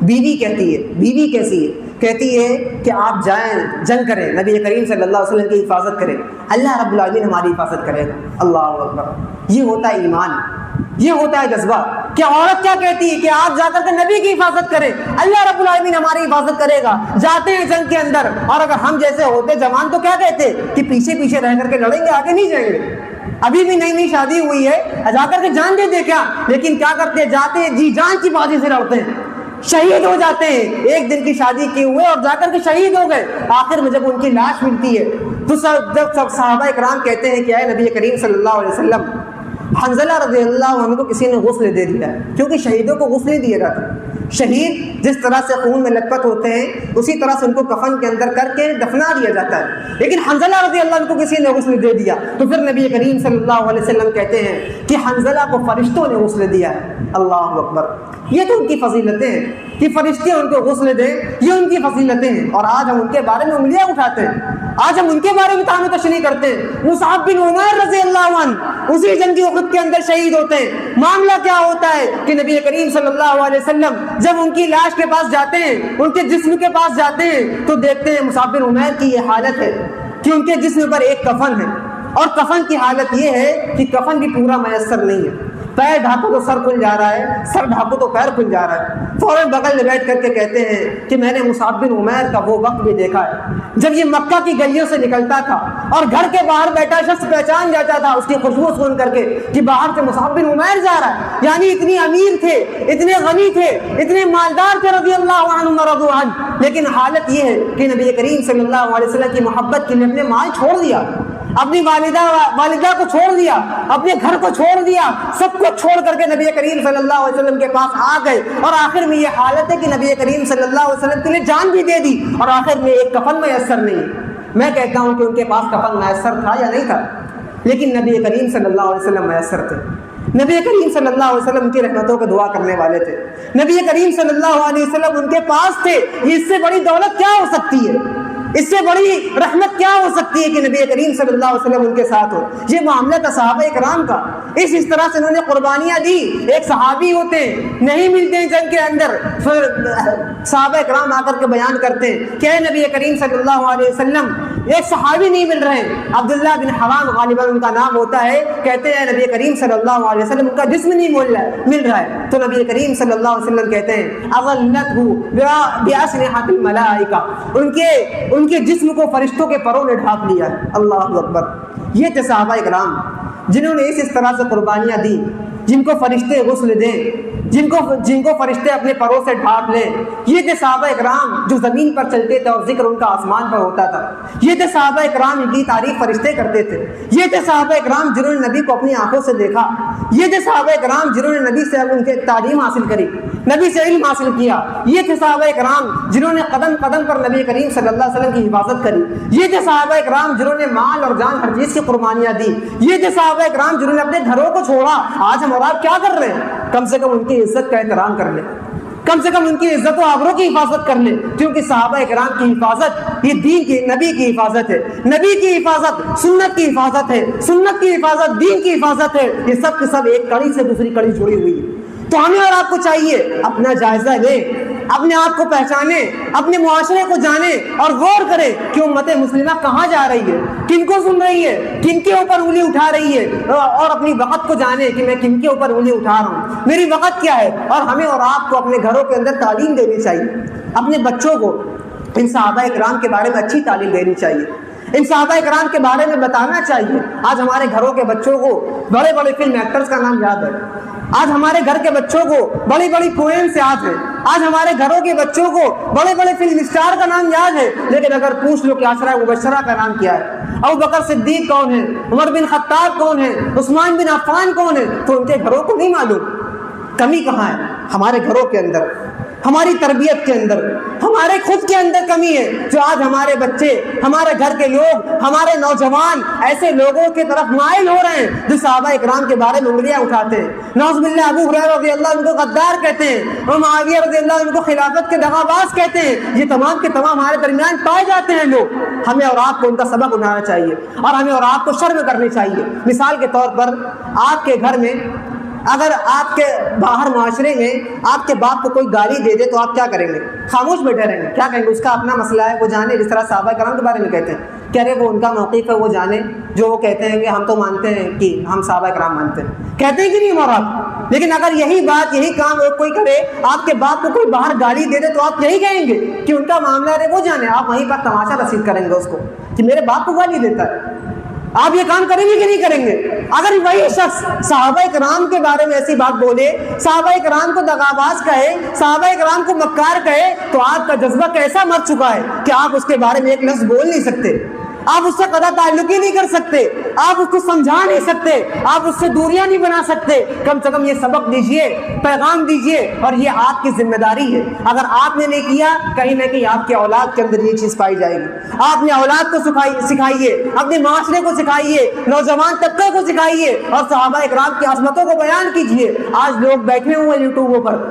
بیوی کہتی ہے, بیوی کیسی ہے, کہتی ہے کہ آپ جائیں جنگ کریں, نبی کریم صلی اللہ علیہ وسلم کی حفاظت کریں, اللہ رب العالمین ہماری حفاظت کرے گا. اللہ اکبر. یہ ہوتا ہے ایمان, یہ ہوتا ہے جذبہ. کہ عورت کیا کہتی ہے کہ آپ جا کر کے نبی کی حفاظت کریں, اللہ رب العالمین ہماری حفاظت کرے گا. جاتے ہیں جنگ کے اندر, اور اگر ہم جیسے ہوتے جوان تو کیا کہتے کہ پیچھے پیچھے رہ کر کے لڑیں گے, آگے نہیں جائیں گے. ابھی بھی نئی نئی شادی ہوئی ہے, جا کر کے جان دیتے کیا, لیکن کیا کرتے, جاتے جی جان کی بازی سے لڑتے ہیں شہید ہو جاتے ہیں، ایک دن کی شادی کیے ہوئے اور جا کر کے شہید ہو گئے۔ آخر میں جب ان کی لاش ملتی ہے تو جب سب صحابہ اکرام کہتے ہیں کہ اے نبی کریم صلی اللہ علیہ وسلم، حنظلہ رضی اللہ عنہ کو کسی نے غسل دے دیا ہے، کیونکہ شہیدوں کو غسل نہیں دیا جاتا۔ شہید جس طرح سے خون میں لت پت ہوتے ہیں اسی طرح سے ان کو کفن کے اندر کر کے دفنا دیا جاتا ہے، لیکن حنظلہ رضی اللہ عنہ کو کسی نے غسل دے دیا تو پھر نبی کریم صلی اللہ علیہ وسلم کہتے ہیں کہ حنظلہ کو فرشتوں نے غسل دیا ہے۔ اللہ اکبر، یہ تو ان کی فضیلتیں ہیں کہ فرشتے ان کو غسل دیں، یہ ان کی فضیلتیں ہیں، اور آج ہم ان کے بارے میں انگلیاں اٹھاتے ہیں، آج ہم ان کے بارے میں تعمیر تشریح کرتے ہیں۔ مصعب بن عمیر رضی اللہ عنہ اسی جنگ احد کے اندر شہید ہوتے ہیں۔ معاملہ کیا ہوتا ہے کہ نبی کریم صلی اللہ علیہ وسلم جب ان کی لاش کے پاس جاتے ہیں، ان کے جسم کے پاس جاتے ہیں تو دیکھتے ہیں مصعب بن عمیر کی یہ حالت ہے کہ ان کے جسم پر ایک کفن ہے، اور کفن کی حالت یہ ہے کہ کفن بھی پورا میسر نہیں ہے، پیر ڈھانپو تو سر کھل جا رہا ہے، سر ڈھانپو تو پیر کھل جا رہا ہے۔ فوراً بغل میں بیٹھ کر کے کہتے ہیں کہ میں نے مصعب بن عمیر کا وہ وقت بھی دیکھا ہے جب یہ مکہ کی گلیوں سے نکلتا تھا اور گھر کے باہر بیٹھا شخص پہچان جاتا تھا اس کی خوشبو سن کر کے کہ باہر سے مصعب بن عمیر جا رہا ہے۔ یعنی اتنی امیر تھے، اتنے غنی تھے، اتنے مالدار تھے رضی اللہ عنہ ورضوا عنہ، لیکن حالت یہ ہے کہ نبی کریم صلی اللہ علیہ وسلم کی محبت کے لیے اپنے مال چھوڑ دیا، اپنی والدہ کو چھوڑ دیا، اپنے گھر کو چھوڑ دیا، سب کو چھوڑ کر کے نبی کریم صلی اللہ علیہ وسلم کے پاس آ گئے، اور آخر میں یہ حالت ہے کہ نبی کریم صلی اللہ علیہ وسلم کے لیے جان بھی دے دی، اور آخر میں ایک کفن میسر نہیں۔ میں کہتا ہوں کہ ان کے پاس کفن میسر تھا یا نہیں تھا، لیکن نبی کریم صلی اللہ علیہ وسلم میسر تھے۔ نبی کریم صلی اللہ علیہ وسلم ان کی رحمتوں کو دعا کرنے والے تھے، نبی کریم صلی اللہ علیہ وسلم ان کے پاس تھے۔ اس سے بڑی دولت کیا ہو سکتی ہے، اس سے بڑی رحمت کیا ہو سکتی ہے کہ نبی کریم صلی اللہ علیہ وسلم ان کے ساتھ ہو۔ یہ معاملہ تھا صحابہ کرام کا، اس طرح سے انہوں نے قربانیاں دی۔ ایک صحابی ہوتے ہیں، نہیں ملتے ہیں جنگ کے اندر، پھر صحابہ کرام آ کر کے بیان کرتے ہیں کہ اے نبی کریم صلی اللہ علیہ وسلم، ایک صحابی نہیں مل رہے ہیں، عبداللہ بن حرام غالباً ان کا نام ہوتا ہے، کہتے ہیں نبی کریم صلی اللہ علیہ وسلم ان کا جسم نہیں مل رہا ہے، تو نبی کریم صلی اللہ علیہ وسلم کہتے ہیں اغلته بأسنحة الملائکہ، ان کے جسم کو فرشتوں کے پروں نے ڈھانپ لیا ہے۔ اللہ اکبر، یہ تھے صحابہ کرام جنہوں نے اس طرح سے قربانیاں دی، جن کو فرشتے غسل دیں، جن کو فرشتے اپنے پروں سے ڈھانپ لیں۔ یہ تھے صحابہ اکرام جو زمین پر چلتے تھے اور ذکر ان کا آسمان پر ہوتا تھا۔ یہ تھے صحابہ اکرام ان کی تعریف فرشتے کرتے تھے۔ یہ تھے صحابہ اکرام جنہوں نے نبی کو اپنی آنکھوں سے دیکھا۔ یہ تھے صحابہ اکرام جنہوں نے نبی سے ان کے تعلیم حاصل کری، نبی سے علم حاصل کیا۔ یہ تھے صحابہ اکرام جنہوں نے قدم قدم پر نبی کریم صلی اللہ علیہ وسلم کی حفاظت کری۔ یہ تھے صحابہ اکرام جنہوں نے مال اور جان ہر چیز کی قربانیاں دی۔ یہ تھے صحابہ اکرام جنہوں نے اپنے گھروں کو چھوڑا۔ آج ہم اور آپ کیا کر رہے ہیں؟ کم سے کم ان کی عزت کا احترام کر لیں، کم سے کم ان کی عزت و آبرو کی حفاظت کر لیں، کیونکہ صحابہ کرام کی حفاظت یہ دین کی، نبی کی حفاظت ہے، نبی کی حفاظت سنت کی حفاظت ہے، سنت کی حفاظت دین کی حفاظت ہے۔ یہ سب کے سب ایک کڑی سے دوسری کڑی جڑی ہوئی ہے۔ تو ہمیں اور آپ کو چاہیے اپنا جائزہ لیں، اپنے آپ کو پہچانیں، اپنے معاشرے کو جانیں اور غور کریں کہ امت مسلمہ کہاں جا رہی ہے، کن کو سن رہی ہے، کن کے اوپر انگلی اٹھا رہی ہے، اور اپنی وقت کو جانیں کہ میں کن کے اوپر انگلی اٹھا رہا ہوں، میری وقت کیا ہے۔ اور ہمیں اور آپ کو اپنے گھروں کے اندر تعلیم دینی چاہیے، اپنے بچوں کو ان صحابہ کرام کے بارے میں اچھی تعلیم دینی چاہیے، ان صحابہ کرام کے بارے میں بتانا چاہیے۔ آج ہمارے گھروں کے بچوں کو بڑے بڑے فلم ایکٹرز کا نام یاد ہے، آج ہمارے گھر کے بچوں کو بڑی بڑی پوئمز یاد ہے، آج ہمارے گھروں کے بچوں کو بڑے بڑے فلم اسٹار کا نام یاد ہے، لیکن اگر پوچھ لو کہ عشرہ مبشرہ کا نام کیا ہے، ابوبکر صدیق کون ہے، عمر بن خطاب کون ہے، عثمان بن عفان کون ہے، تو ان کے گھروں کو نہیں معلوم۔ کمی کہاں ہے؟ ہمارے گھروں کے اندر، ہماری تربیت کے اندر، ہمارے خود کے اندر کمی ہے، جو آج ہمارے بچے، ہمارے گھر کے لوگ، ہمارے نوجوان ایسے لوگوں کی طرف مائل ہو رہے ہیں جو صحابہ اکرام کے بارے میں انگلیاں اٹھاتے ہیں۔ نعوذ باللہ، ابو ہریرہ رضی اللہ عنہ کو غدار کہتے ہیں، اور معاویہ رضی اللہ عنہ کو خلافت کے دغاباز کہتے ہیں۔ یہ تمام کے تمام ہمارے درمیان پائے جاتے ہیں لوگ۔ ہمیں اور آپ کو ان کا سبق اٹھانا چاہیے، اور ہمیں اور آپ کو شرم کرنی چاہیے۔ مثال کے طور پر آپ کے گھر میں، اگر آپ کے باہر معاشرے میں آپ کے باپ کو کوئی گالی دے دے تو آپ کیا کریں گے؟ خاموش بیٹھے رہیں گے؟ کیا کہیں گے؟ اس کا اپنا مسئلہ ہے، وہ جانے، جس طرح صحابہ کرام کے بارے میں کہتے ہیں کہ ارے وہ ان کا موقف ہے، وہ جانے، جو وہ کہتے ہیں کہ ہم تو مانتے ہیں کہ ہم صحابہ کرام مانتے ہیں، کہتے ہیں کہ نہیں ہمارا۔ لیکن اگر یہی بات، یہی کام کوئی کرے، آپ کے باپ کو کوئی باہر گالی دے دے تو آپ یہی کہیں گے کہ ان کا معاملہ ہے، وہ جانے، آپ وہیں پر تماشا رسید کریں گے اس کو کہ میرے باپ کو گالی دیتا ہے۔ آپ یہ کام کریں گے کہ نہیں کریں گے؟ اگر وہی شخص صحابہ کرام کے بارے میں ایسی بات بولے، صحابہ کرام کو دغاباز کہے، صحابہ کرام کو مکار کہے، تو آپ کا جذبہ کیسا مر چکا ہے کہ آپ اس کے بارے میں ایک لفظ بول نہیں سکتے، آپ اس سے قطع تعلق ہی نہیں کر سکتے، آپ اس کو سمجھا نہیں سکتے، آپ اس سے دوریاں نہیں بنا سکتے۔ کم سے کم یہ سبق دیجئے، پیغام دیجئے، اور یہ آپ کی ذمہ داری ہے۔ اگر آپ نے نہیں کیا، کہیں نہ کہیں آپ کے اولاد کے اندر یہ چیز پائی جائے گی۔ آپ نے اولاد کو سکھائیے، اپنے معاشرے کو سکھائیے، نوجوان طبقے کو سکھائیے، اور صحابہ کرام کی عظمتوں کو بیان کیجئے۔ آج لوگ بیٹھے ہوئے یوٹیوبوں پر،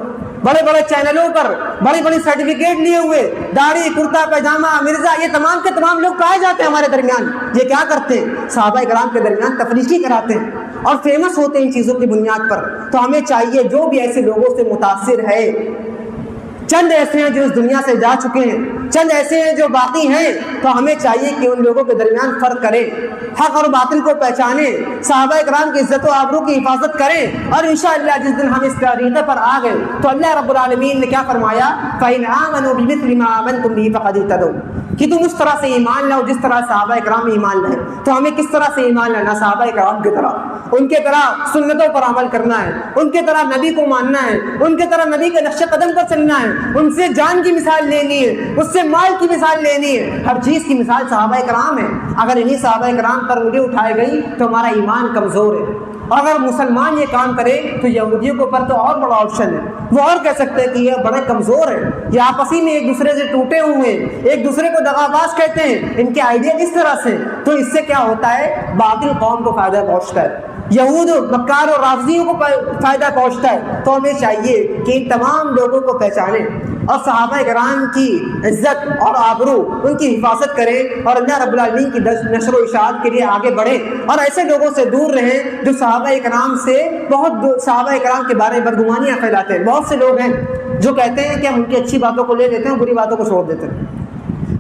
بڑے بڑے چینلوں پر، بڑے بڑے سرٹیفکیٹ لیے ہوئے، داڑھی، کرتا پائجامہ، مرزا، یہ تمام کے تمام لوگ پائے جاتے ہیں ہمارے درمیان۔ یہ کیا کرتے ہیں؟ صحابہ کرام کے درمیان تفریقی کراتے ہیں اور فیمس ہوتے ہیں ان چیزوں کی بنیاد پر۔ تو ہمیں چاہیے جو بھی ایسے لوگوں سے متاثر ہے، چند ایسے ہیں جو اس دنیا سے جا چکے ہیں، چند ایسے ہیں جو باقی ہیں، تو ہمیں چاہیے کہ ان لوگوں کے درمیان فرق کریں، حق اور باطل کو پہچانیں، صحابہ کرام کی عزت و آبرو کی حفاظت کریں، اور انشاءاللہ جس دن ہم اس طریقے پر آ گئے تو اللہ رب العالمین نے کیا فرمایا؟ فَإِنْ آمَنُوا بِمِثْلِ مَا آمَنْتُمْ بِهِ فَقَدِ اهْتَدَوْا، کہ تم اس طرح سے ایمان لاؤ جس طرح صحابہ کرام ایمان لائے۔ تو ہمیں کس طرح سے ایمان لانا؟ صحابہ کرام کی طرح، ان کے طرح سنتوں پر عمل کرنا ہے، ان کے طرح نبی کو ماننا ہے، ان کے طرح نبی کے نقش قدم پر چلنا ہے، ان سے جان کی مثال لینی ہے، اس سے مال کی مثال لینی ہے، ہر چیز کی مثال صحابہ کرام ہے۔ اگر انہی صحابہ کرام پر انگلی اٹھائے گئی تو ہمارا ایمان کمزور ہے، اور اگر مسلمان یہ کام کرے تو یہودیوں کے اوپر تو اور بڑا آپشن ہے، وہ اور کہہ سکتے ہیں کہ یہ بڑے کمزور ہیں، یہ آپسی میں ایک دوسرے سے ٹوٹے ہوئے ہیں، ایک دوسرے کو دغاباز کہتے ہیں، ان کے آئیڈیا اس طرح سے۔ تو اس سے کیا ہوتا ہے؟ باطل قوم کو فائدہ پہنچتا ہے، یہود، مکار اور رافضیوں کو فائدہ پہنچتا ہے۔ تو ہمیں چاہیے کہ ان تمام لوگوں کو پہچانیں اور صحابہ کرام کی عزت اور آبرو ان کی حفاظت کریں، اور اللہ رب العالمین کی نشر و اشاعت کے لیے آگے بڑھیں، اور ایسے لوگوں سے دور رہیں جو صحابہ کرام سے صحابہ کرام کے بارے میں بدگمانیاں پھیلاتے ہیں۔ بہت سے لوگ ہیں جو کہتے ہیں کہ ہم ان کی اچھی باتوں کو لے لیتے ہیں، بری باتوں کو چھوڑ دیتے ہیں،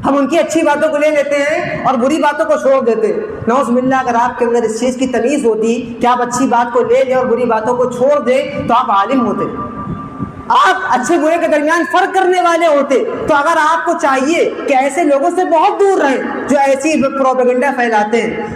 ہم ان کی اچھی باتوں کو لے لیتے ہیں اور بری باتوں کو چھوڑ دیتے ہیں۔ نعوذ باللہ، اگر آپ کے اندر اس چیز کی تمیز ہوتی کہ آپ اچھی بات کو لے لیں اور بری باتوں کو چھوڑ دیں تو آپ عالم ہوتے، آپ اچھے برے کے درمیان فرق کرنے والے ہوتے۔ تو اگر آپ کو چاہیے کہ ایسے لوگوں سے بہت دور رہیں جو ایسی پروپیگنڈا پھیلاتے ہیں،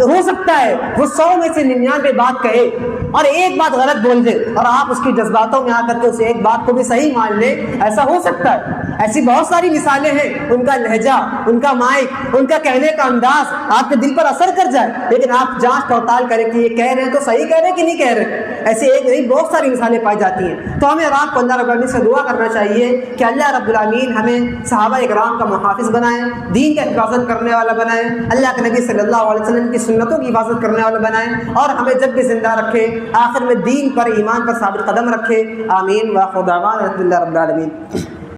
ہو سکتا ہے وہ 100 میں سے 99 بات کہے اور ایک بات غلط بول دے، اور آپ اس کی جذباتوں میں آ کر کے اسے ایک بات کو بھی صحیح مان لیں، ایسا ہو سکتا ہے۔ ایسی بہت ساری مثالیں ہیں، ان کا لہجہ، ان کا مائک، ان کا کہنے کا انداز آپ کے دل پر اثر کر جائے، لیکن آپ جانچ پڑتال کریں کہ یہ کہہ رہے ہیں تو صحیح کہہ رہے ہیں کہ نہیں کہہ رہے۔ ایسے ایک نہیں بہت ساری مثالیں پائی جاتی ہیں۔ تو ہمیں رات کو اللہ رب العالمین سے دعا کرنا چاہیے کہ اللہ رب العالمین ہمیں صحابہ کرام کا محافظ بنائے، دین کا حفاظت کرنے والا بنائے، اللہ کے نبی صلی اللہ علیہ وسلم کی سنتوں کی حفاظت کرنے والا بنائے، اور ہمیں جب بھی زندہ رکھے آخر میں دین پر، ایمان پر ثابت قدم رکھے۔ آمین۔ وآخر دعوانا الحمد للہ رب العالمین۔